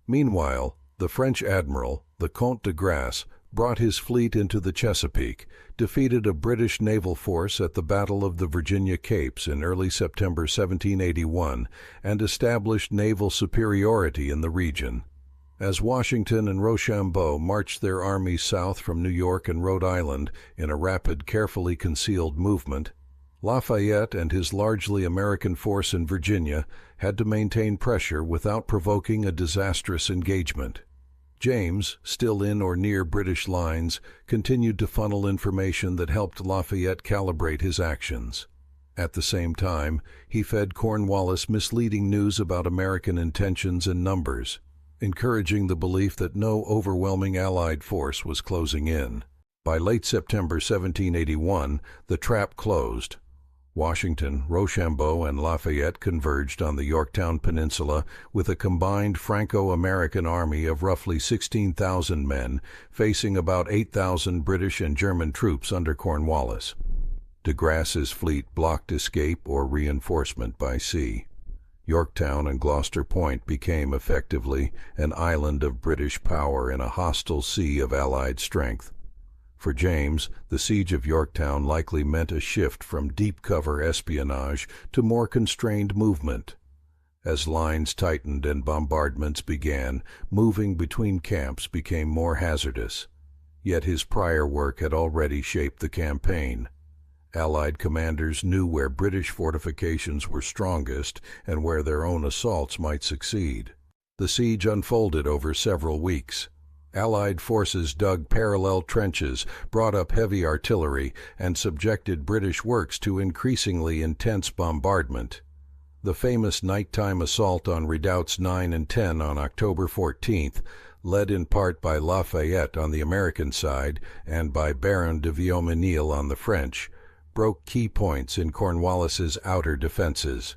Meanwhile, the French admiral, the Comte de Grasse, brought his fleet into the Chesapeake, defeated a British naval force at the Battle of the Virginia Capes in early September 1781, and established naval superiority in the region. As Washington and Rochambeau marched their armies south from New York and Rhode Island in a rapid, carefully concealed movement, Lafayette and his largely American force in Virginia had to maintain pressure without provoking a disastrous engagement. James, still in or near British lines, continued to funnel information that helped Lafayette calibrate his actions. At the same time, he fed Cornwallis misleading news about American intentions and numbers, encouraging the belief that no overwhelming Allied force was closing in. By late September 1781, the trap closed. Washington, Rochambeau, and Lafayette converged on the Yorktown Peninsula with a combined Franco-American army of roughly 16,000 men, facing about 8,000 British and German troops under Cornwallis. De Grasse's fleet blocked escape or reinforcement by sea. Yorktown and Gloucester Point became effectively an island of British power in a hostile sea of Allied strength. For James, the siege of Yorktown likely meant a shift from deep-cover espionage to more constrained movement. As lines tightened and bombardments began, moving between camps became more hazardous. Yet his prior work had already shaped the campaign. Allied commanders knew where British fortifications were strongest and where their own assaults might succeed. The siege unfolded over several weeks. Allied forces dug parallel trenches, brought up heavy artillery, and subjected British works to increasingly intense bombardment. The famous nighttime assault on Redoubts 9 and 10 on October 14th, led in part by Lafayette on the American side and by Baron de Viomenil on the French, broke key points in Cornwallis's outer defenses.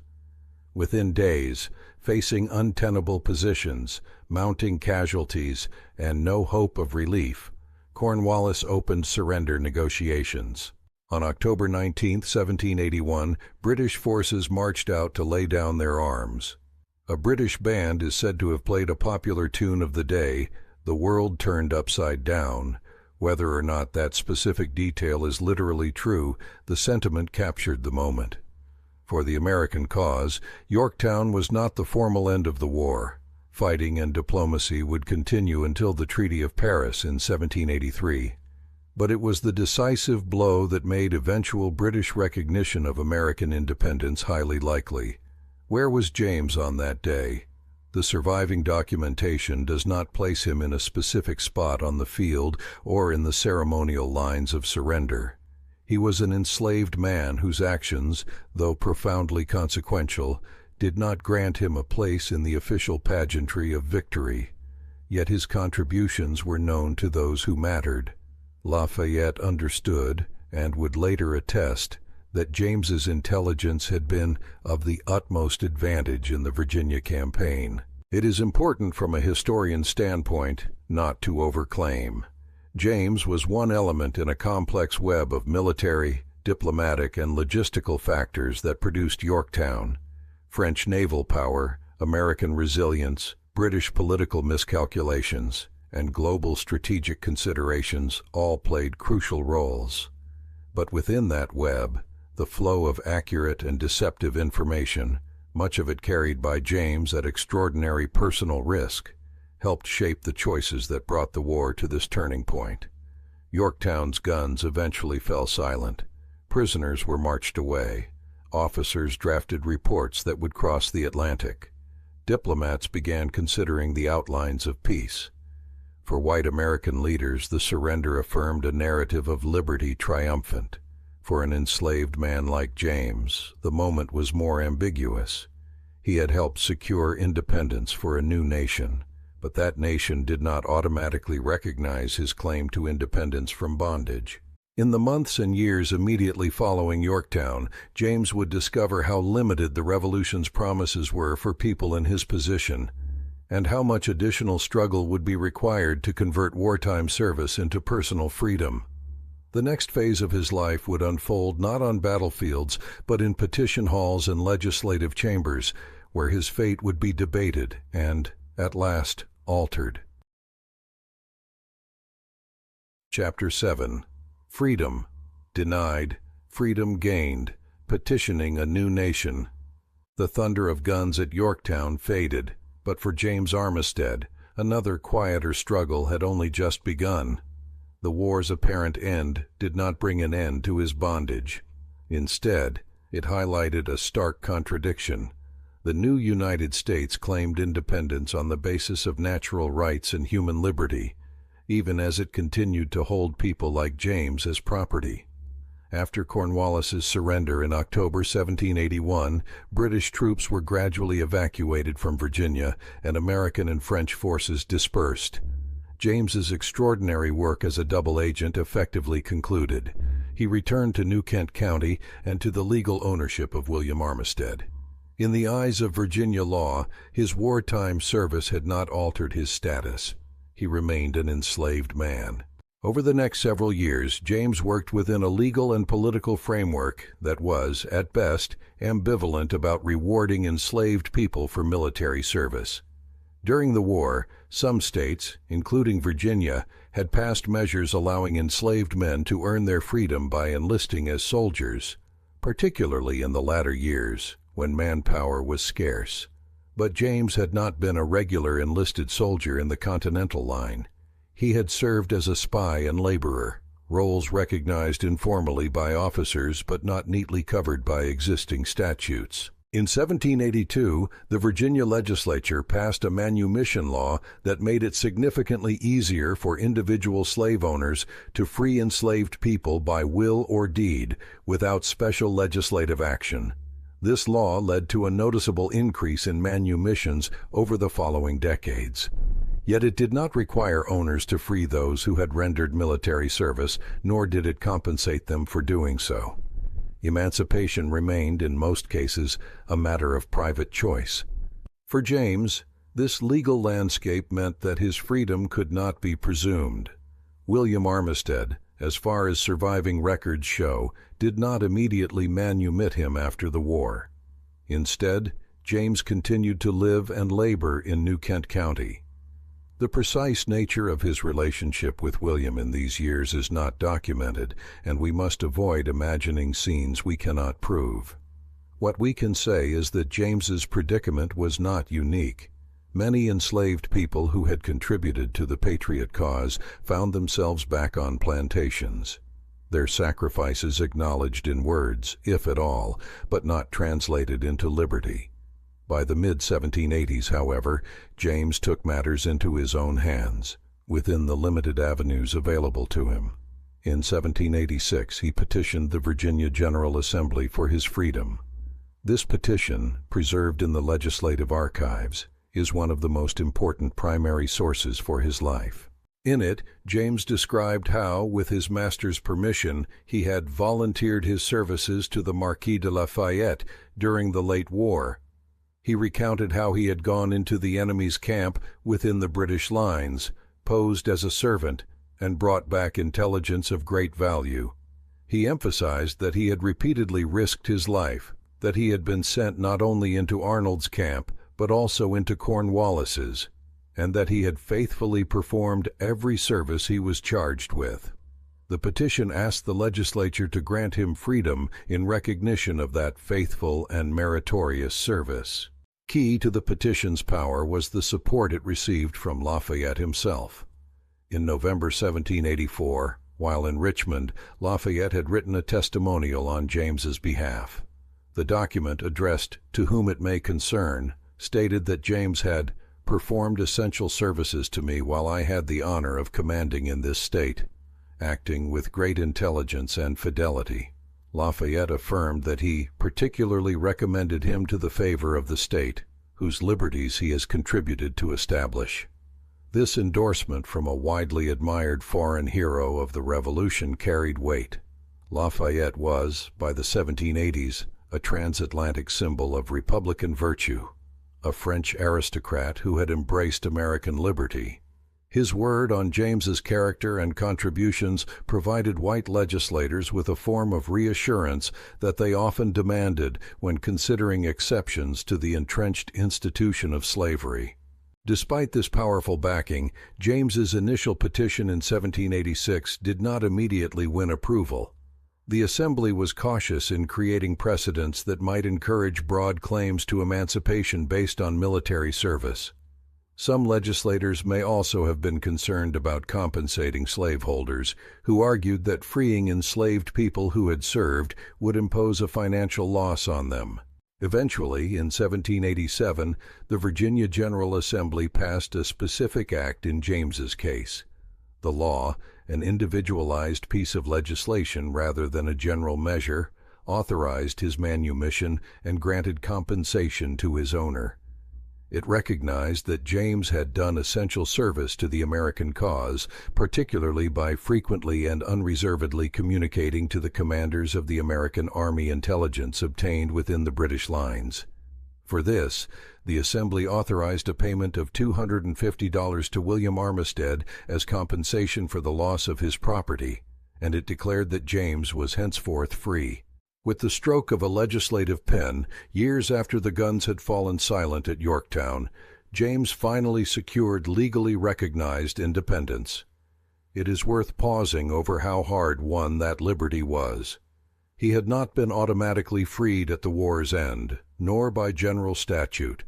Within days, facing untenable positions, mounting casualties, and no hope of relief, Cornwallis opened surrender negotiations. On October 19, 1781, British forces marched out to lay down their arms. A British band is said to have played a popular tune of the day, "The World Turned Upside Down." Whether or not that specific detail is literally true, the sentiment captured the moment. For the American cause, Yorktown was not the formal end of the war. Fighting and diplomacy would continue until the Treaty of Paris in 1783. But it was the decisive blow that made eventual British recognition of American independence highly likely. Where was James on that day? The surviving documentation does not place him in a specific spot on the field or in the ceremonial lines of surrender. He was an enslaved man whose actions, though profoundly consequential, did not grant him a place in the official pageantry of victory. Yet his contributions were known to those who mattered. Lafayette understood, and would later attest, that James's intelligence had been of the utmost advantage in the Virginia campaign. It is important from a historian's standpoint not to overclaim. James was one element in a complex web of military, diplomatic, and logistical factors that produced Yorktown. French naval power, American resilience, British political miscalculations, and global strategic considerations all played crucial roles. But within that web, the flow of accurate and deceptive information, much of it carried by James at extraordinary personal risk, helped shape the choices that brought the war to this turning point. Yorktown's guns eventually fell silent. Prisoners were marched away. Officers drafted reports that would cross the Atlantic. Diplomats began considering the outlines of peace. For white American leaders, the surrender affirmed a narrative of liberty triumphant. For an enslaved man like James, the moment was more ambiguous. He had helped secure independence for a new nation, but that nation did not automatically recognize his claim to independence from bondage. In the months and years immediately following Yorktown, James would discover how limited the Revolution's promises were for people in his position, and how much additional struggle would be required to convert wartime service into personal freedom. The next phase of his life would unfold not on battlefields, but in petition halls and legislative chambers, where his fate would be debated and, at last, altered. Chapter 7. Freedom denied, freedom gained, petitioning a new nation. The thunder of guns at Yorktown faded, but for James Armistead, another quieter struggle had only just begun. The war's apparent end did not bring an end to his bondage. Instead, it highlighted a stark contradiction. The new United States claimed independence on the basis of natural rights and human liberty, even as it continued to hold people like James as property. After Cornwallis's surrender in October 1781, British troops were gradually evacuated from Virginia, and American and French forces dispersed. James's extraordinary work as a double agent effectively concluded. He returned to New Kent County and to the legal ownership of William Armistead. In the eyes of Virginia law, his wartime service had not altered his status. He remained an enslaved man. Over the next several years, James worked within a legal and political framework that was, at best, ambivalent about rewarding enslaved people for military service. During the war, some states, including Virginia, had passed measures allowing enslaved men to earn their freedom by enlisting as soldiers, particularly in the latter years, when manpower was scarce. But James had not been a regular enlisted soldier in the Continental Line. He had served as a spy and laborer, roles recognized informally by officers but not neatly covered by existing statutes. In 1782, the Virginia legislature passed a manumission law that made it significantly easier for individual slave owners to free enslaved people by will or deed without special legislative action. This law led to a noticeable increase in manumissions over the following decades. Yet it did not require owners to free those who had rendered military service, nor did it compensate them for doing so. Emancipation remained, in most cases, a matter of private choice. For James, this legal landscape meant that his freedom could not be presumed. William Armistead, as far as surviving records show, did not immediately manumit him after the war. Instead, James continued to live and labor in New Kent County. The precise nature of his relationship with William in these years is not documented, and we must avoid imagining scenes we cannot prove. What we can say is that James's predicament was not unique. Many enslaved people who had contributed to the Patriot cause found themselves back on plantations. Their sacrifices acknowledged in words, if at all, but not translated into liberty. By the mid-1780s, however, James took matters into his own hands, within the limited avenues available to him. In 1786, he petitioned the Virginia General Assembly for his freedom. This petition, preserved in the legislative archives, is one of the most important primary sources for his life. In it, James described how, with his master's permission, he had volunteered his services to the Marquis de Lafayette during the late war. He recounted how he had gone into the enemy's camp within the British lines, posed as a servant, and brought back intelligence of great value. He emphasized that he had repeatedly risked his life, that he had been sent not only into Arnold's camp, but also into Cornwallis's, and that he had faithfully performed every service he was charged with. The petition asked the legislature to grant him freedom in recognition of that faithful and meritorious service. Key to the petition's power was the support it received from Lafayette himself. In November 1784, while in Richmond, Lafayette had written a testimonial on James's behalf. The document, addressed "To whom it may concern," stated that James had performed essential services to me while I had the honor of commanding in this state, acting with great intelligence and fidelity. Lafayette affirmed that he particularly recommended him to the favor of the state, whose liberties he has contributed to establish. This endorsement from a widely admired foreign hero of the Revolution carried weight. Lafayette was, by the 1780s, a transatlantic symbol of Republican virtue, a French aristocrat who had embraced American liberty. His word on James's character and contributions provided white legislators with a form of reassurance that they often demanded when considering exceptions to the entrenched institution of slavery. Despite this powerful backing, James's initial petition in 1786 did not immediately win approval. The Assembly was cautious in creating precedents that might encourage broad claims to emancipation based on military service. Some legislators may also have been concerned about compensating slaveholders, who argued that freeing enslaved people who had served would impose a financial loss on them. Eventually, in 1787, the Virginia General Assembly passed a specific act in James's case. The law, an individualized piece of legislation rather than a general measure, authorized his manumission and granted compensation to his owner. It recognized that James had done essential service to the American cause, particularly by frequently and unreservedly communicating to the commanders of the American Army intelligence obtained within the British lines. For this, the Assembly authorized a payment of $250 to William Armistead as compensation for the loss of his property, and it declared that James was henceforth free. With the stroke of a legislative pen, years after the guns had fallen silent at Yorktown, James finally secured legally recognized independence. It is worth pausing over how hard won that liberty was. He had not been automatically freed at the war's end, nor by general statute.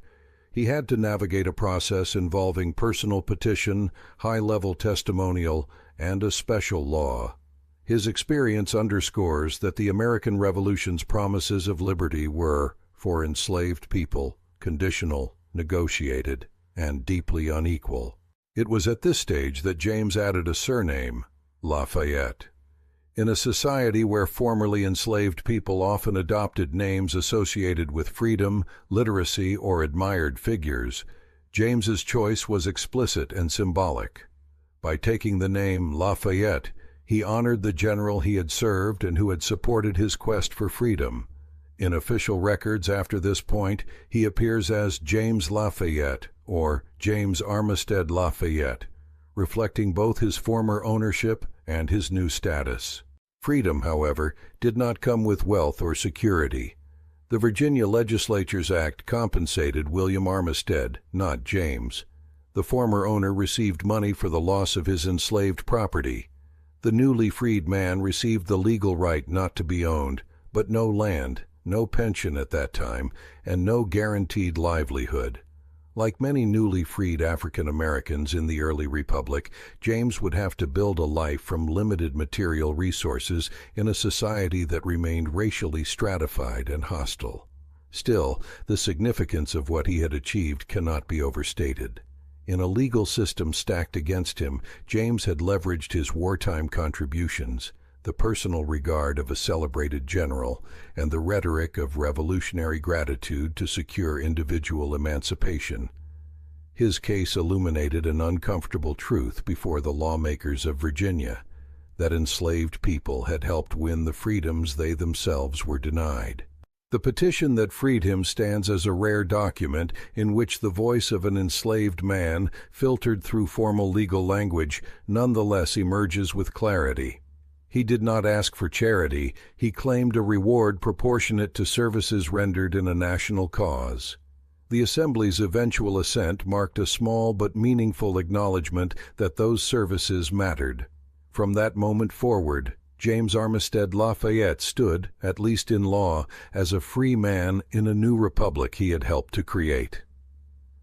He had to navigate a process involving personal petition, high-level testimonial, and a special law. His experience underscores that the American Revolution's promises of liberty were, for enslaved people, conditional, negotiated, and deeply unequal. It was at this stage that James added a surname, Lafayette. In a society where formerly enslaved people often adopted names associated with freedom, literacy, or admired figures, James's choice was explicit and symbolic. By taking the name Lafayette, he honored the general he had served and who had supported his quest for freedom. In official records after this point, he appears as James Lafayette or James Armistead Lafayette, reflecting both his former ownership and his new status. Freedom, however, did not come with wealth or security. The Virginia Legislature's Act compensated William Armistead, not James. The former owner received money for the loss of his enslaved property. The newly freed man received the legal right not to be owned, but no land, no pension at that time, and no guaranteed livelihood. Like many newly freed African Americans in the early Republic, James would have to build a life from limited material resources in a society that remained racially stratified and hostile. Still, the significance of what he had achieved cannot be overstated. In a legal system stacked against him, James had leveraged his wartime contributions, the personal regard of a celebrated general, and the rhetoric of revolutionary gratitude to secure individual emancipation. His case illuminated an uncomfortable truth before the lawmakers of Virginia, that enslaved people had helped win the freedoms they themselves were denied. The petition that freed him stands as a rare document in which the voice of an enslaved man, filtered through formal legal language, nonetheless emerges with clarity. He did not ask for charity, he claimed a reward proportionate to services rendered in a national cause. The Assembly's eventual assent marked a small but meaningful acknowledgement that those services mattered. From that moment forward, James Armistead Lafayette stood, at least in law, as a free man in a new republic he had helped to create.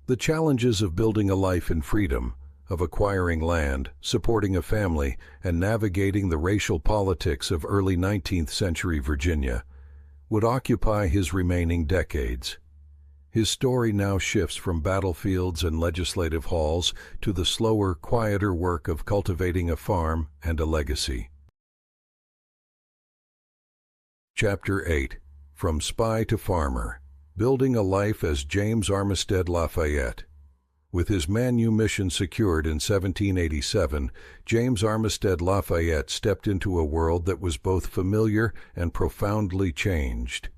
The challenges of building a life in freedom, of acquiring land, supporting a family, and navigating the racial politics of early 19th century Virginia, would occupy his remaining decades. His story now shifts from battlefields and legislative halls to the slower, quieter work of cultivating a farm and a legacy. Chapter 8. From Spy to Farmer, Building a Life as James Armistead Lafayette. With his manumission secured in 1787, James Armistead Lafayette stepped into a world that was both familiar and profoundly changed.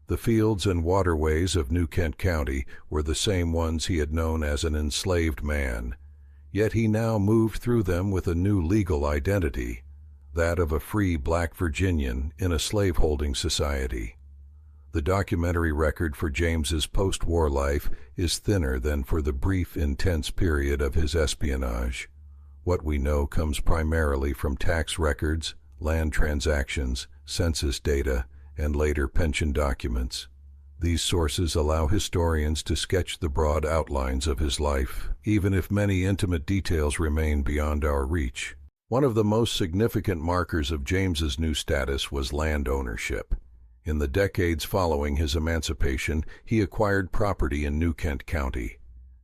The fields and waterways of New Kent County were the same ones he had known as an enslaved man, yet he now moved through them with a new legal identity, that of a free black Virginian in a slaveholding society. The documentary record for James's post-war life is thinner than for the brief, intense period of his espionage. What we know comes primarily from tax records, land transactions, census data, and later pension documents. These sources allow historians to sketch the broad outlines of his life, even if many intimate details remain beyond our reach. One of the most significant markers of James's new status was land ownership. In the decades following his emancipation, he acquired property in New Kent County.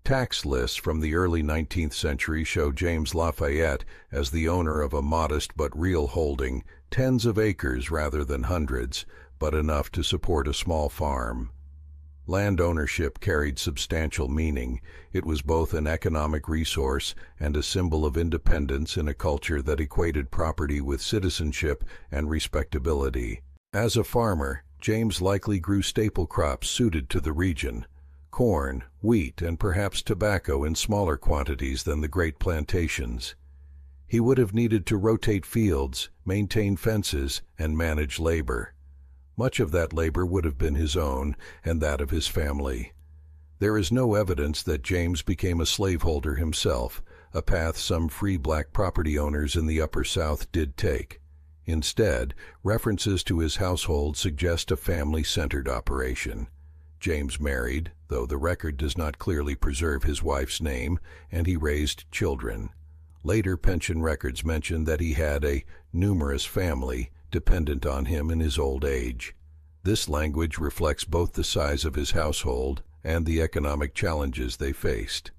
Tax lists from the early 19th century show James Lafayette as the owner of a modest but real holding, tens of acres rather than hundreds, but enough to support a small farm. Land ownership carried substantial meaning. It was both an economic resource and a symbol of independence in a culture that equated property with citizenship and respectability. As a farmer, James likely grew staple crops suited to the region: corn, wheat, and perhaps tobacco in smaller quantities than the great plantations. He would have needed to rotate fields, maintain fences, and manage labor. Much of that labor would have been his own and that of his family. There is no evidence that James became a slaveholder himself, a path some free black property owners in the Upper South did take. Instead, references to his household suggest a family-centered operation. James married, though the record does not clearly preserve his wife's name, and he raised children. Later pension records mention that he had a numerous family dependent on him in his old age. This language reflects both the size of his household and the economic challenges they faced.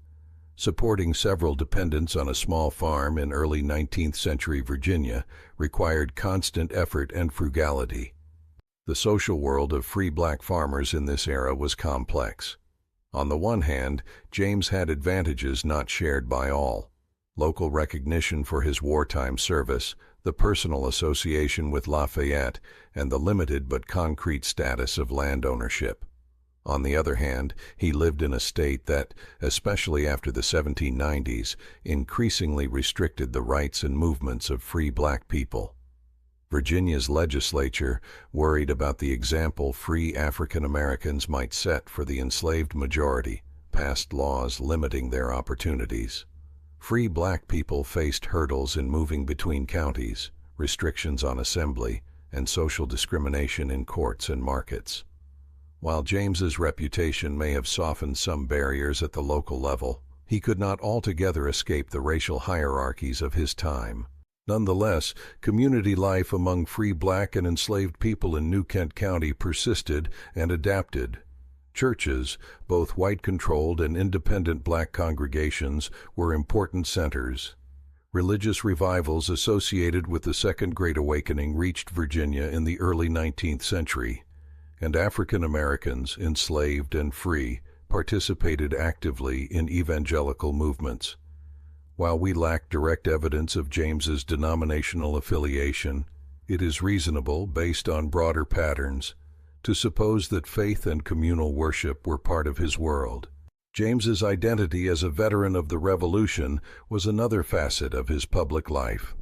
Supporting several dependents on a small farm in early 19th century Virginia required constant effort and frugality. The social world of free black farmers in this era was complex. On the one hand, James had advantages not shared by all: local recognition for his wartime service, the personal association with Lafayette, and the limited but concrete status of land ownership. On the other hand, he lived in a state that, especially after the 1790s, increasingly restricted the rights and movements of free black people. Virginia's legislature worried about the example free African Americans might set for the enslaved majority, passed laws limiting their opportunities. Free black people faced hurdles in moving between counties, restrictions on assembly, and social discrimination in courts and markets. While James's reputation may have softened some barriers at the local level, he could not altogether escape the racial hierarchies of his time. Nonetheless, community life among free black and enslaved people in New Kent County persisted and adapted. Churches, both white-controlled and independent black congregations, were important centers. Religious revivals associated with the Second Great Awakening reached Virginia in the early 19th century, and African Americans, enslaved and free, participated actively in evangelical movements. While we lack direct evidence of James's denominational affiliation, it is reasonable, based on broader patterns, to suppose that faith and communal worship were part of his world. James's identity as a veteran of the Revolution was another facet of his public life.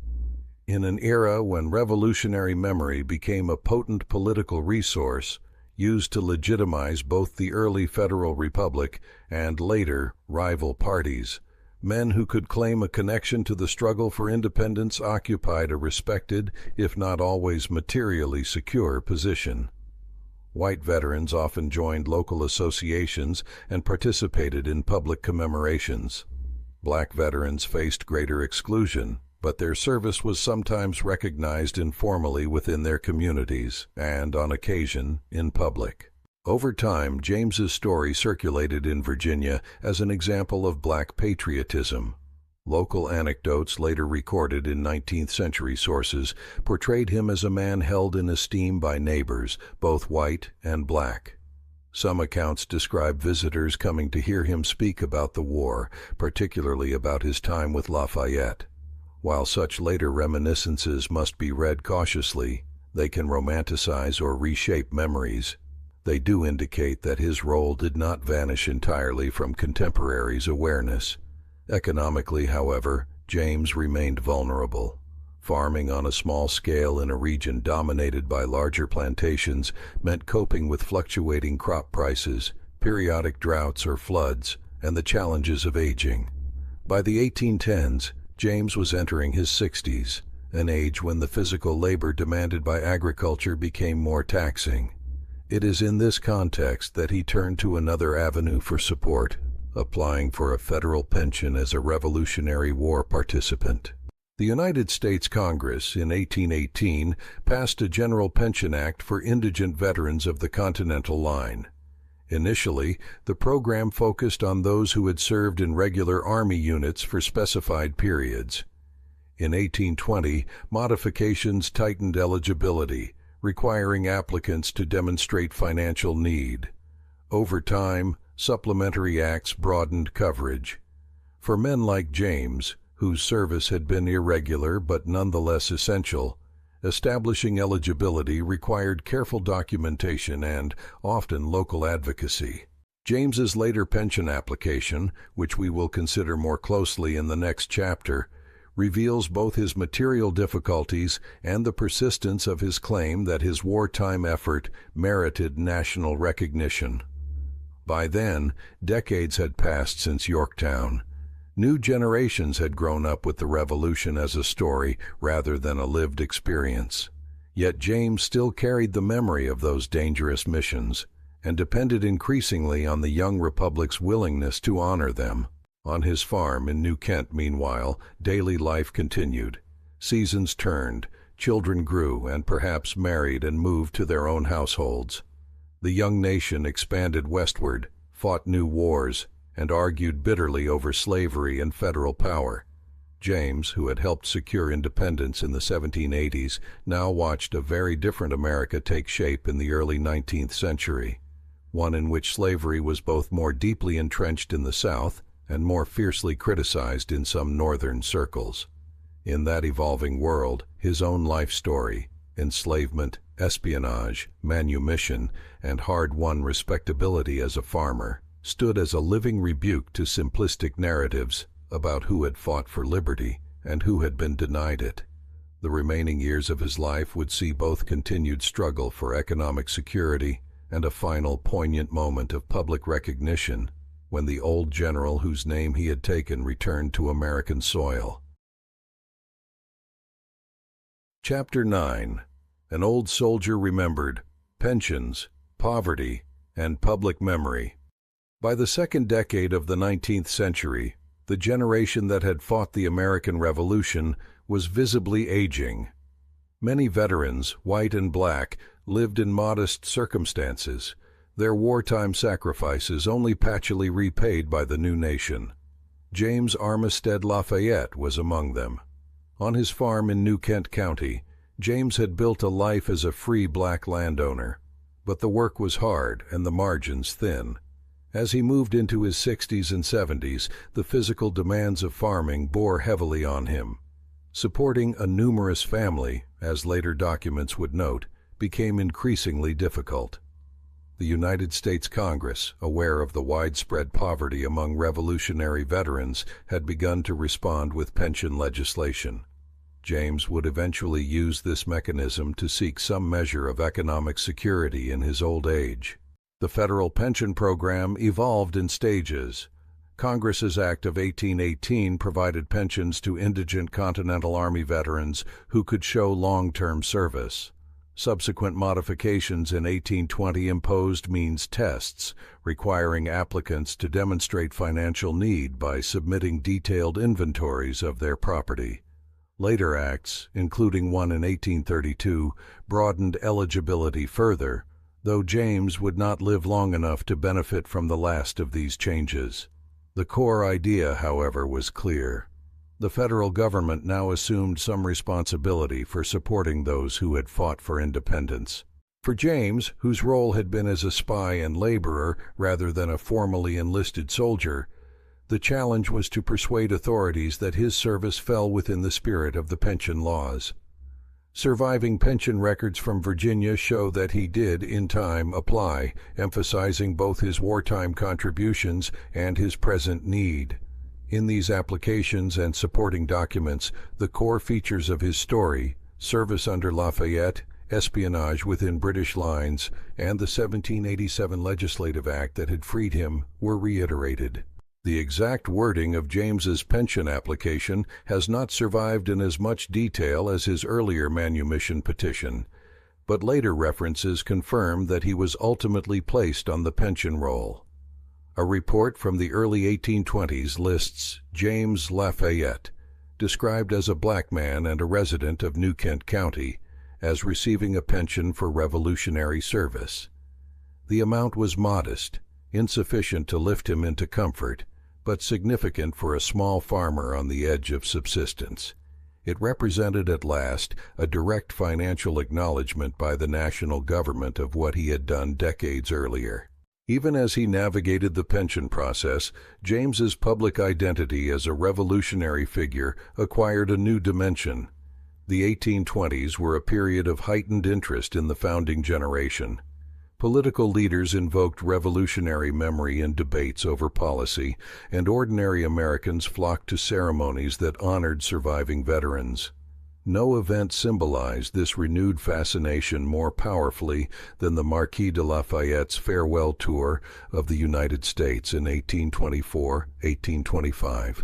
In an era when revolutionary memory became a potent political resource, used to legitimize both the early Federal Republic and later rival parties, men who could claim a connection to the struggle for independence occupied a respected, if not always materially secure, position. White veterans often joined local associations and participated in public commemorations. Black veterans faced greater exclusion, but their service was sometimes recognized informally within their communities and, on occasion, in public. Over time, James's story circulated in Virginia as an example of black patriotism. Local anecdotes later recorded in 19th-century sources portrayed him as a man held in esteem by neighbors, both white and black. Some accounts describe visitors coming to hear him speak about the war, particularly about his time with Lafayette. While such later reminiscences must be read cautiously, they can romanticize or reshape memories. They do indicate that his role did not vanish entirely from contemporaries' awareness. Economically, however, James remained vulnerable. Farming on a small scale in a region dominated by larger plantations meant coping with fluctuating crop prices, periodic droughts or floods, and the challenges of aging. By the 1810s, James was entering his 60s, an age when the physical labor demanded by agriculture became more taxing. It is in this context that he turned to another avenue for support, applying for a federal pension as a Revolutionary War participant. The United States Congress, in 1818, passed a General Pension Act for indigent veterans of the Continental Line. Initially, the program focused on those who had served in regular Army units for specified periods. In 1820, modifications tightened eligibility, requiring applicants to demonstrate financial need. Over time, supplementary acts broadened coverage. For men like James, whose service had been irregular but nonetheless essential, establishing eligibility required careful documentation and, often, local advocacy. James's later pension application, which we will consider more closely in the next chapter, reveals both his material difficulties and the persistence of his claim that his wartime effort merited national recognition. By then, decades had passed since Yorktown. New generations had grown up with the Revolution as a story rather than a lived experience. Yet James still carried the memory of those dangerous missions and depended increasingly on the young republic's willingness to honor them. On his farm in New Kent, meanwhile, daily life continued. Seasons turned, children grew and perhaps married and moved to their own households. The young nation expanded westward, fought new wars, and argued bitterly over slavery and federal power. James, who had helped secure independence in the 1780s, now watched a very different America take shape in the early 19th century, one in which slavery was both more deeply entrenched in the South and more fiercely criticized in some northern circles. In that evolving world, his own life story, enslavement, espionage, manumission, and hard-won respectability as a farmer, stood as a living rebuke to simplistic narratives about who had fought for liberty and who had been denied it. The remaining years of his life would see both continued struggle for economic security and a final poignant moment of public recognition when the old general whose name he had taken returned to American soil. Chapter 9. An old soldier remembered pensions, poverty, and public memory. By the second decade of the 19th century, the generation that had fought the American Revolution was visibly aging. Many veterans, white and black, lived in modest circumstances, their wartime sacrifices only patchily repaid by the new nation. James Armistead Lafayette was among them. On his farm in New Kent County, James had built a life as a free black landowner. But the work was hard and the margins thin. As he moved into his 60s and 70s, the physical demands of farming bore heavily on him. Supporting a numerous family, as later documents would note, became increasingly difficult. The United States Congress, aware of the widespread poverty among Revolutionary veterans, had begun to respond with pension legislation. James would eventually use this mechanism to seek some measure of economic security in his old age. The federal pension program evolved in stages. Congress's Act of 1818 provided pensions to indigent Continental Army veterans who could show long-term service. Subsequent modifications in 1820 imposed means tests, requiring applicants to demonstrate financial need by submitting detailed inventories of their property. Later acts, including one in 1832, broadened eligibility further, though James would not live long enough to benefit from the last of these changes. The core idea, however, was clear. The federal government now assumed some responsibility for supporting those who had fought for independence. For James, whose role had been as a spy and laborer rather than a formally enlisted soldier, the challenge was to persuade authorities that his service fell within the spirit of the pension laws. Surviving pension records from Virginia show that he did, in time, apply, emphasizing both his wartime contributions and his present need. In these applications and supporting documents, the core features of his story, service under Lafayette, espionage within British lines, and the 1787 Legislative Act that had freed him, were reiterated. The exact wording of James's pension application has not survived in as much detail as his earlier manumission petition, but later references confirm that he was ultimately placed on the pension roll. A report from the early 1820s lists James Lafayette, described as a black man and a resident of New Kent County, as receiving a pension for Revolutionary service. The amount was modest, insufficient to lift him into comfort, but significant for a small farmer on the edge of subsistence. It represented at last a direct financial acknowledgment by the national government of what he had done decades earlier. Even as he navigated the pension process, James's public identity as a revolutionary figure acquired a new dimension. The 1820s were a period of heightened interest in the founding generation. Political leaders invoked revolutionary memory in debates over policy, and ordinary Americans flocked to ceremonies that honored surviving veterans. No event symbolized this renewed fascination more powerfully than the Marquis de Lafayette's farewell tour of the United States in 1824-1825.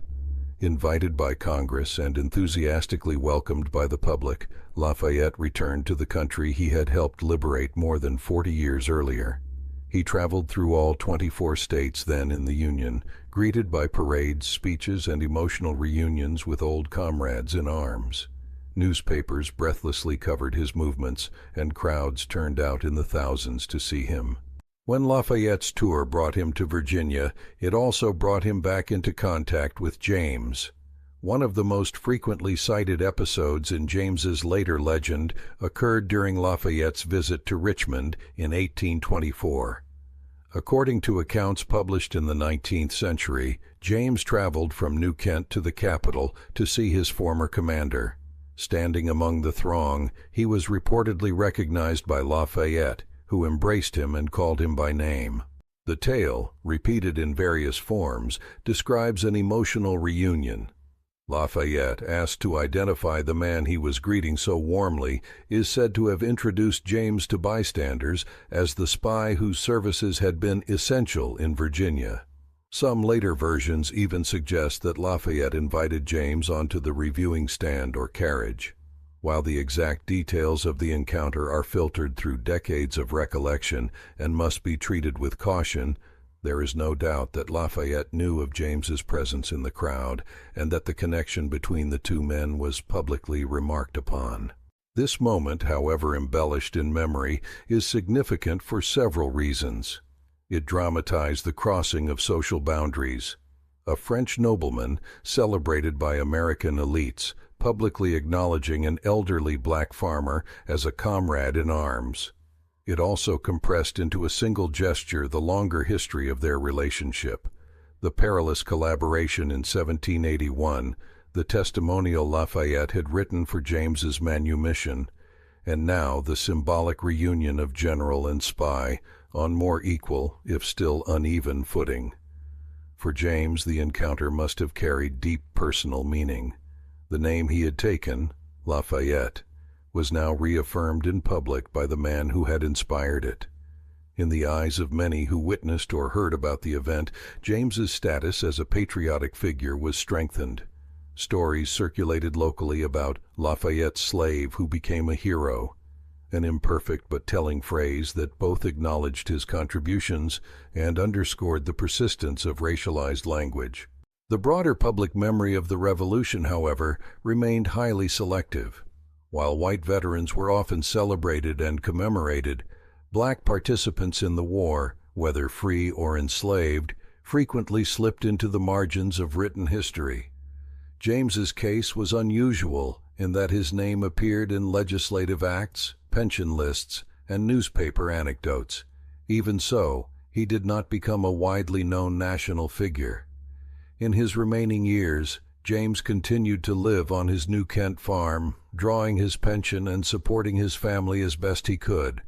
Invited by Congress and enthusiastically welcomed by the public, Lafayette returned to the country he had helped liberate more than 40 years earlier. He traveled through all 24 states then in the Union, greeted by parades, speeches, and emotional reunions with old comrades in arms. Newspapers breathlessly covered his movements, and crowds turned out in the thousands to see him. When Lafayette's tour brought him to Virginia, it also brought him back into contact with James. One of the most frequently cited episodes in James's later legend occurred during Lafayette's visit to Richmond in 1824. According to accounts published in the 19th century, James traveled from New Kent to the capital to see his former commander. Standing among the throng, he was reportedly recognized by Lafayette, who embraced him and called him by name. The tale, repeated in various forms, describes an emotional reunion. Lafayette, asked to identify the man he was greeting so warmly, is said to have introduced James to bystanders as the spy whose services had been essential in Virginia. Some later versions even suggest that Lafayette invited James onto the reviewing stand or carriage. While the exact details of the encounter are filtered through decades of recollection and must be treated with caution, there is no doubt that Lafayette knew of James's presence in the crowd and that the connection between the two men was publicly remarked upon. This moment, however embellished in memory, is significant for several reasons. It dramatized the crossing of social boundaries. A French nobleman, celebrated by American elites, publicly acknowledging an elderly black farmer as a comrade in arms. It also compressed into a single gesture the longer history of their relationship. The perilous collaboration in 1781, the testimonial Lafayette had written for James's manumission, and now the symbolic reunion of general and spy on more equal, if still uneven, footing. For James, the encounter must have carried deep personal meaning. The name he had taken, Lafayette, was now reaffirmed in public by the man who had inspired it. In the eyes of many who witnessed or heard about the event, James's status as a patriotic figure was strengthened. Stories circulated locally about Lafayette's slave who became a hero, an imperfect but telling phrase that both acknowledged his contributions and underscored the persistence of racialized language. The broader public memory of the Revolution, however, remained highly selective. While white veterans were often celebrated and commemorated, black participants in the war, whether free or enslaved, frequently slipped into the margins of written history. James's case was unusual in that his name appeared in legislative acts, pension lists, and newspaper anecdotes. Even so, he did not become a widely known national figure. In his remaining years, James continued to live on his New Kent farm, drawing his pension and supporting his family as best he could.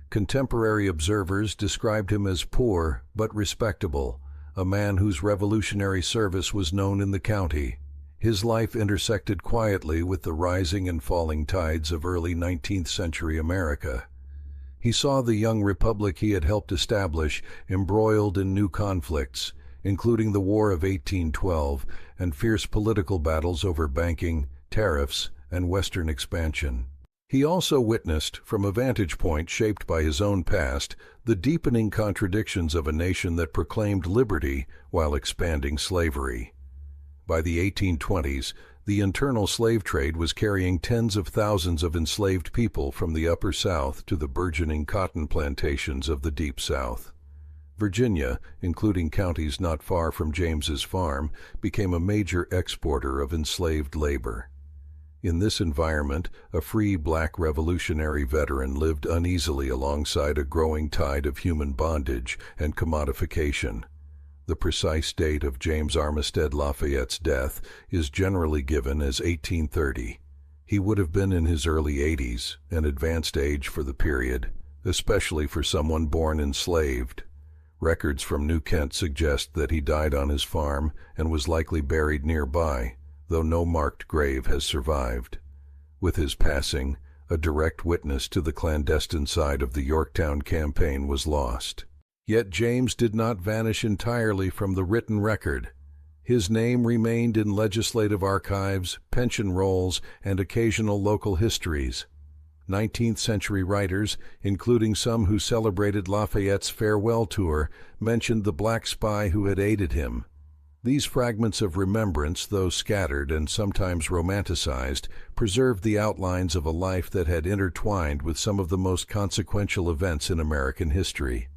Contemporary observers described him as poor but respectable, a man whose revolutionary service was known in the county. His life intersected quietly with the rising and falling tides of early 19th century America. He saw the young republic he had helped establish embroiled in new conflicts, including the War of 1812 and fierce political battles over banking, tariffs, and Western expansion. He also witnessed, from a vantage point shaped by his own past, the deepening contradictions of a nation that proclaimed liberty while expanding slavery. By the 1820s, the internal slave trade was carrying tens of thousands of enslaved people from the Upper South to the burgeoning cotton plantations of the Deep South. Virginia, including counties not far from James's farm, became a major exporter of enslaved labor. In this environment, a free black revolutionary veteran lived uneasily alongside a growing tide of human bondage and commodification. The precise date of James Armistead Lafayette's death is generally given as 1830. He would have been in his early 80s, an advanced age for the period, especially for someone born enslaved. Records from New Kent suggest that he died on his farm and was likely buried nearby, though no marked grave has survived. With his passing, a direct witness to the clandestine side of the Yorktown campaign was lost. Yet James did not vanish entirely from the written record. His name remained in legislative archives, pension rolls, and occasional local histories. 19th-century writers, including some who celebrated Lafayette's farewell tour, mentioned the black spy who had aided him. These fragments of remembrance, though scattered and sometimes romanticized, preserved the outlines of a life that had intertwined with some of the most consequential events in American history.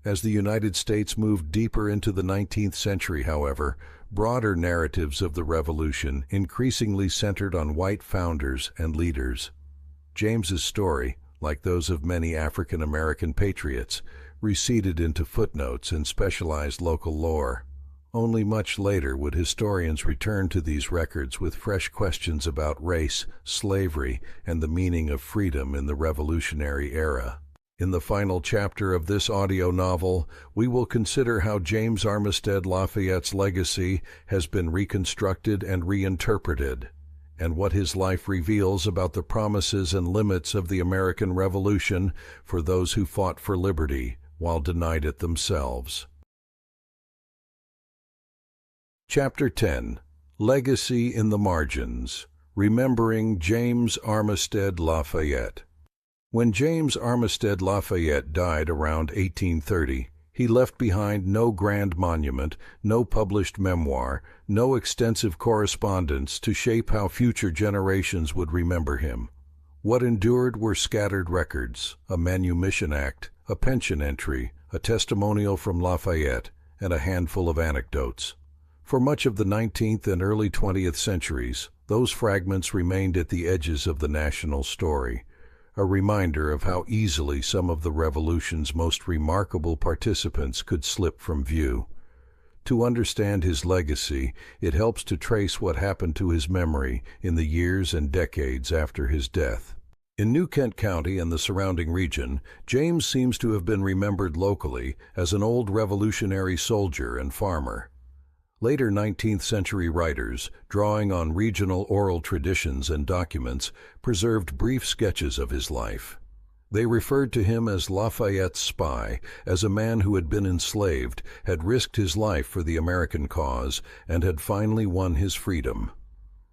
As the United States moved deeper into the 19th century, however, broader narratives of the Revolution increasingly centered on white founders and leaders. James's story, like those of many African American patriots, receded into footnotes and specialized local lore. Only much later would historians return to these records with fresh questions about race, slavery, and the meaning of freedom in the Revolutionary era. In the final chapter of this audio novel, we will consider how James Armistead Lafayette's legacy has been reconstructed and reinterpreted, and what his life reveals about the promises and limits of the American Revolution for those who fought for liberty while denied it themselves. Chapter 10. Legacy in the Margins. Remembering James Armistead Lafayette. When James Armistead Lafayette died around 1830, he left behind no grand monument, no published memoir, no extensive correspondence to shape how future generations would remember him. What endured were scattered records, a manumission act, a pension entry, a testimonial from Lafayette, and a handful of anecdotes. For much of the 19th and early 20th centuries, those fragments remained at the edges of the national story, a reminder of how easily some of the Revolution's most remarkable participants could slip from view. To understand his legacy, it helps to trace what happened to his memory in the years and decades after his death. In New Kent County and the surrounding region, James seems to have been remembered locally as an old Revolutionary soldier and farmer. Later 19th century writers, drawing on regional oral traditions and documents, preserved brief sketches of his life. They referred to him as Lafayette's spy, as a man who had been enslaved, had risked his life for the American cause, and had finally won his freedom.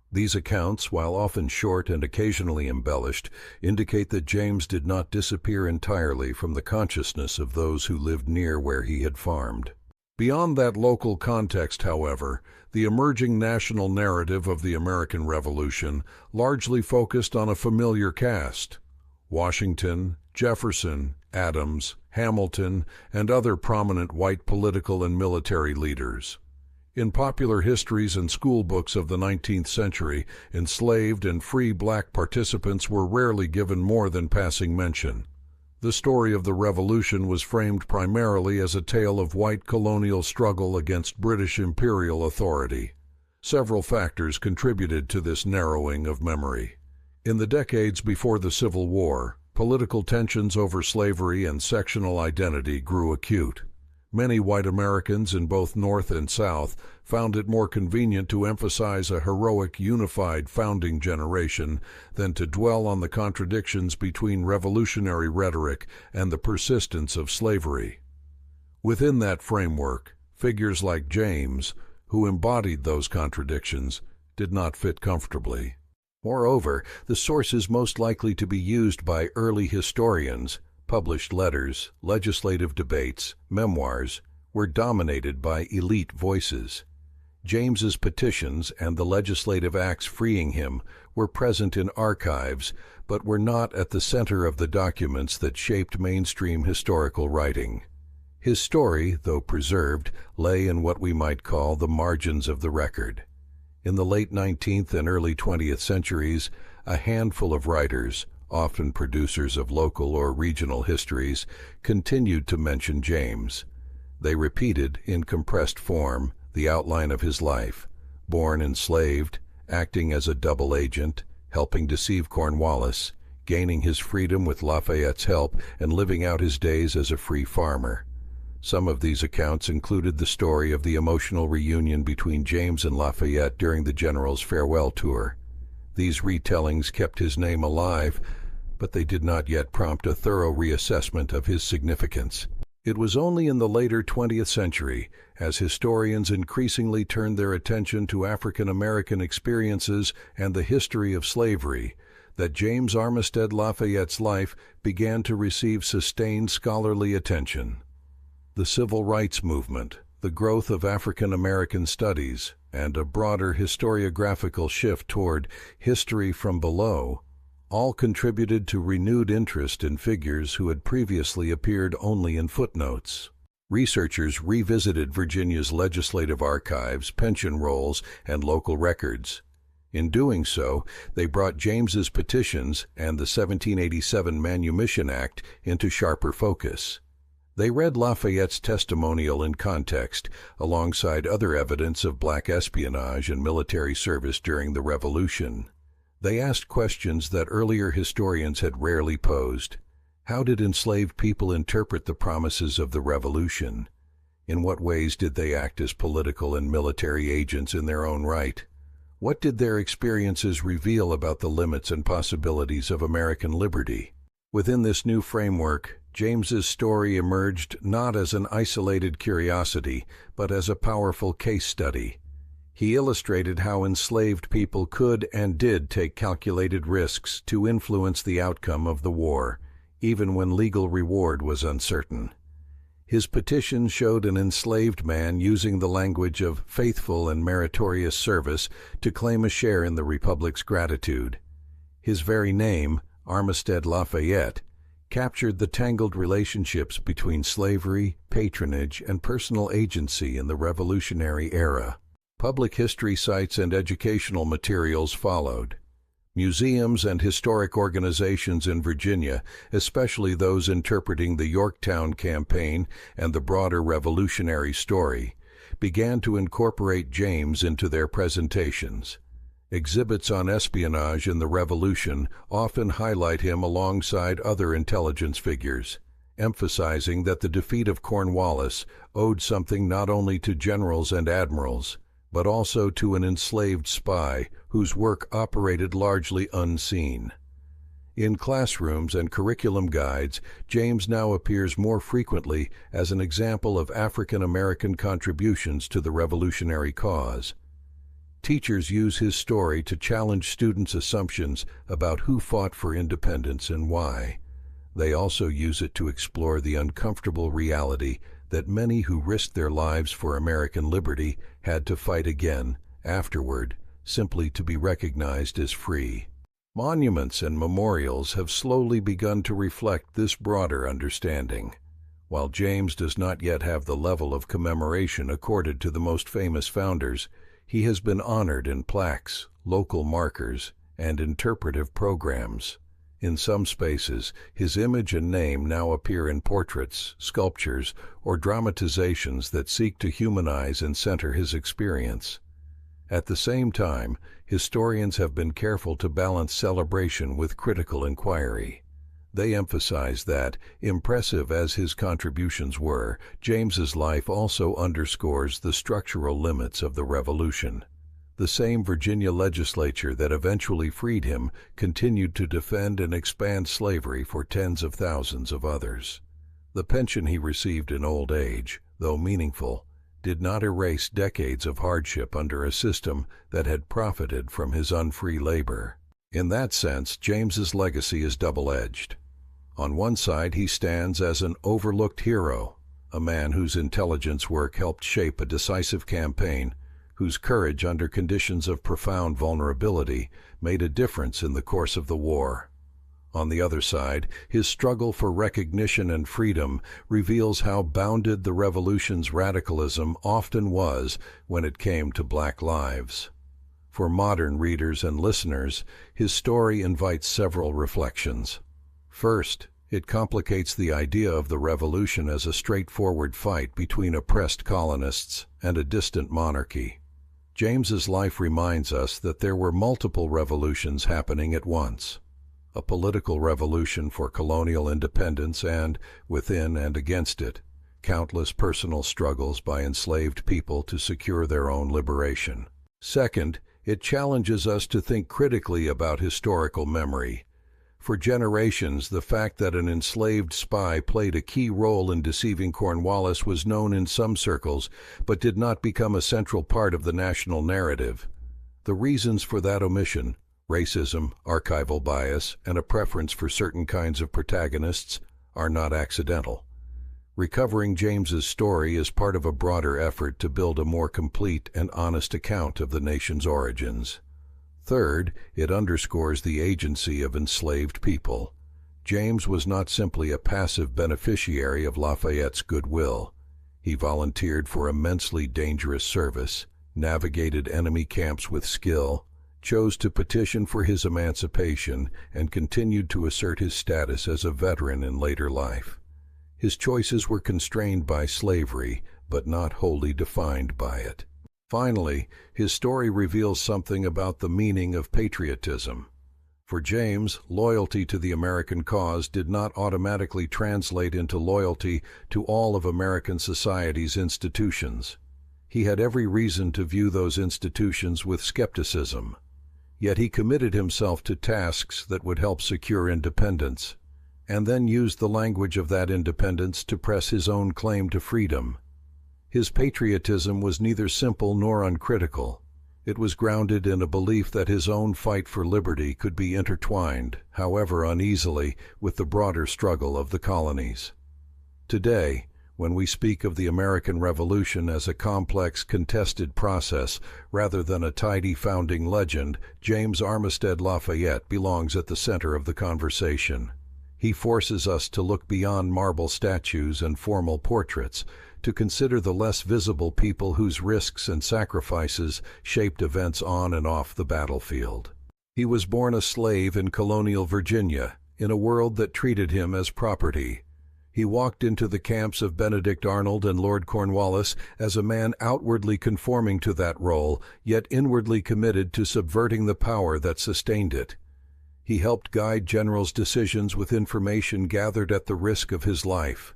These accounts, while often short and occasionally embellished, indicate that James did not disappear entirely from the consciousness of those who lived near where he had farmed. Beyond that local context, however, the emerging national narrative of the American Revolution largely focused on a familiar cast: Washington, Jefferson, Adams, Hamilton, and other prominent white political and military leaders. In popular histories and school books of the 19th century, enslaved and free black participants were rarely given more than passing mention. The story of the Revolution was framed primarily as a tale of white colonial struggle against British imperial authority. Several factors contributed to this narrowing of memory. In the decades before the Civil War, political tensions over slavery and sectional identity grew acute. Many white Americans in both North and South found it more convenient to emphasize a heroic, unified founding generation than to dwell on the contradictions between revolutionary rhetoric and the persistence of slavery. Within that framework, figures like James, who embodied those contradictions, did not fit comfortably. Moreover, the sources most likely to be used by early historians, published letters, legislative debates, memoirs, were dominated by elite voices. James's petitions and the legislative acts freeing him were present in archives, but were not at the center of the documents that shaped mainstream historical writing. His story, though preserved, lay in what we might call the margins of the record. In the late 19th and early 20th centuries, a handful of writers, often producers of local or regional histories, continued to mention James. They repeated, in compressed form, the outline of his life: born enslaved, acting as a double agent, helping deceive Cornwallis, gaining his freedom with Lafayette's help, and living out his days as a free farmer. Some of these accounts included the story of the emotional reunion between James and Lafayette during the general's farewell tour. These retellings kept his name alive, but they did not yet prompt a thorough reassessment of his significance. It was only in the later 20th century, as historians increasingly turned their attention to African American experiences and the history of slavery, that James Armistead Lafayette's life began to receive sustained scholarly attention. The Civil Rights Movement, the growth of African American studies, and a broader historiographical shift toward history from below all contributed to renewed interest in figures who had previously appeared only in footnotes. Researchers revisited Virginia's legislative archives, pension rolls, and local records. In doing so, they brought James's petitions and the 1787 Manumission Act into sharper focus. They read Lafayette's testimonial in context, alongside other evidence of black espionage and military service during the Revolution. They asked questions that earlier historians had rarely posed. How did enslaved people interpret the promises of the Revolution? In what ways did they act as political and military agents in their own right? What did their experiences reveal about the limits and possibilities of American liberty? Within this new framework, James's story emerged not as an isolated curiosity, but as a powerful case study. He illustrated how enslaved people could and did take calculated risks to influence the outcome of the war, even when legal reward was uncertain. His petition showed an enslaved man using the language of faithful and meritorious service to claim a share in the Republic's gratitude. His very name, Armistead Lafayette, captured the tangled relationships between slavery, patronage, and personal agency in the Revolutionary era. Public history sites and educational materials followed. Museums and historic organizations in Virginia, especially those interpreting the Yorktown campaign and the broader revolutionary story, began to incorporate James into their presentations. Exhibits on espionage in the Revolution often highlight him alongside other intelligence figures, emphasizing that the defeat of Cornwallis owed something not only to generals and admirals, but also to an enslaved spy whose work operated largely unseen. In classrooms and curriculum guides, James now appears more frequently as an example of African American contributions to the revolutionary cause. Teachers use his story to challenge students' assumptions about who fought for independence and why. They also use it to explore the uncomfortable reality that many who risked their lives for American liberty had to fight again, afterward, simply to be recognized as free. Monuments and memorials have slowly begun to reflect this broader understanding. While James does not yet have the level of commemoration accorded to the most famous founders, he has been honored in plaques, local markers, and interpretive programs. In some spaces, his image and name now appear in portraits, sculptures, or dramatizations that seek to humanize and center his experience. At the same time, historians have been careful to balance celebration with critical inquiry. They emphasize that, impressive as his contributions were, James's life also underscores the structural limits of the Revolution. The same Virginia legislature that eventually freed him continued to defend and expand slavery for tens of thousands of others. The pension he received in old age, though meaningful, did not erase decades of hardship under a system that had profited from his unfree labor. In that sense, James's legacy is double-edged. On one side, he stands as an overlooked hero, a man whose intelligence work helped shape a decisive campaign, whose courage under conditions of profound vulnerability made a difference in the course of the war. On the other side, his struggle for recognition and freedom reveals how bounded the Revolution's radicalism often was when it came to black lives. For modern readers and listeners, his story invites several reflections. First, it complicates the idea of the Revolution as a straightforward fight between oppressed colonists and a distant monarchy. James's life reminds us that there were multiple revolutions happening at once. A political revolution for colonial independence and, within and against it, countless personal struggles by enslaved people to secure their own liberation. Second, it challenges us to think critically about historical memory. For generations, the fact that an enslaved spy played a key role in deceiving Cornwallis was known in some circles, but did not become a central part of the national narrative. The reasons for that omission, racism, archival bias, and a preference for certain kinds of protagonists, are not accidental. Recovering James's story is part of a broader effort to build a more complete and honest account of the nation's origins. Third, it underscores the agency of enslaved people. James was not simply a passive beneficiary of Lafayette's goodwill. He volunteered for immensely dangerous service, navigated enemy camps with skill, chose to petition for his emancipation, and continued to assert his status as a veteran in later life. His choices were constrained by slavery, but not wholly defined by it. Finally, his story reveals something about the meaning of patriotism. For James, loyalty to the American cause did not automatically translate into loyalty to all of American society's institutions. He had every reason to view those institutions with skepticism. Yet he committed himself to tasks that would help secure independence, and then used the language of that independence to press his own claim to freedom. His patriotism was neither simple nor uncritical. It was grounded in a belief that his own fight for liberty could be intertwined, however uneasily, with the broader struggle of the colonies. Today, when we speak of the American Revolution as a complex, contested process rather than a tidy founding legend, James Armistead Lafayette belongs at the center of the conversation. He forces us to look beyond marble statues and formal portraits, to consider the less visible people whose risks and sacrifices shaped events on and off the battlefield. He was born a slave in colonial Virginia, in a world that treated him as property. He walked into the camps of Benedict Arnold and Lord Cornwallis as a man outwardly conforming to that role, yet inwardly committed to subverting the power that sustained it. He helped guide generals' decisions with information gathered at the risk of his life.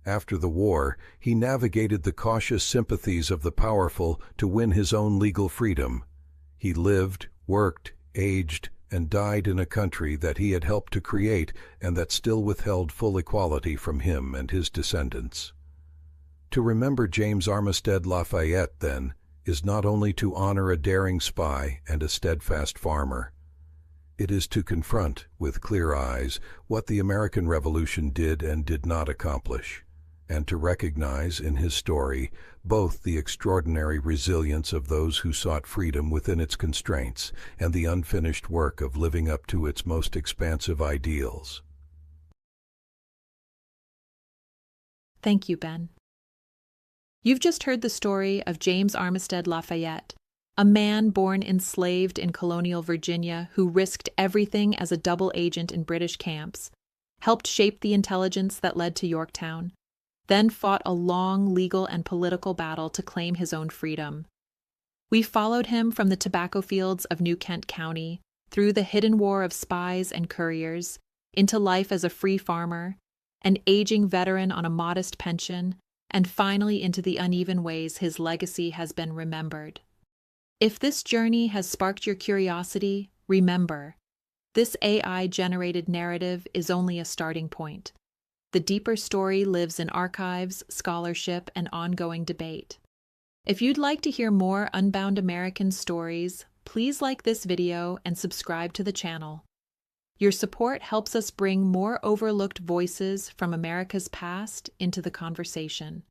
After the war, he navigated the cautious sympathies of the powerful to win his own legal freedom. He lived, worked, aged, and died in a country that he had helped to create and that still withheld full equality from him and his descendants. To remember James Armistead Lafayette, then, is not only to honor a daring spy and a steadfast farmer. It is to confront, with clear eyes, what the American Revolution did and did not accomplish, and to recognize in his story both the extraordinary resilience of those who sought freedom within its constraints and the unfinished work of living up to its most expansive ideals. Thank you, Ben. You've just heard the story of James Armistead Lafayette, a man born enslaved in colonial Virginia who risked everything as a double agent in British camps, helped shape the intelligence that led to Yorktown, then fought a long legal and political battle to claim his own freedom. We followed him from the tobacco fields of New Kent County, through the hidden war of spies and couriers, into life as a free farmer, an aging veteran on a modest pension, and finally into the uneven ways his legacy has been remembered. If this journey has sparked your curiosity, remember, this AI-generated narrative is only a starting point. The deeper story lives in archives, scholarship, and ongoing debate. If you'd like to hear more Unbound American Stories, please like this video and subscribe to the channel. Your support helps us bring more overlooked voices from America's past into the conversation.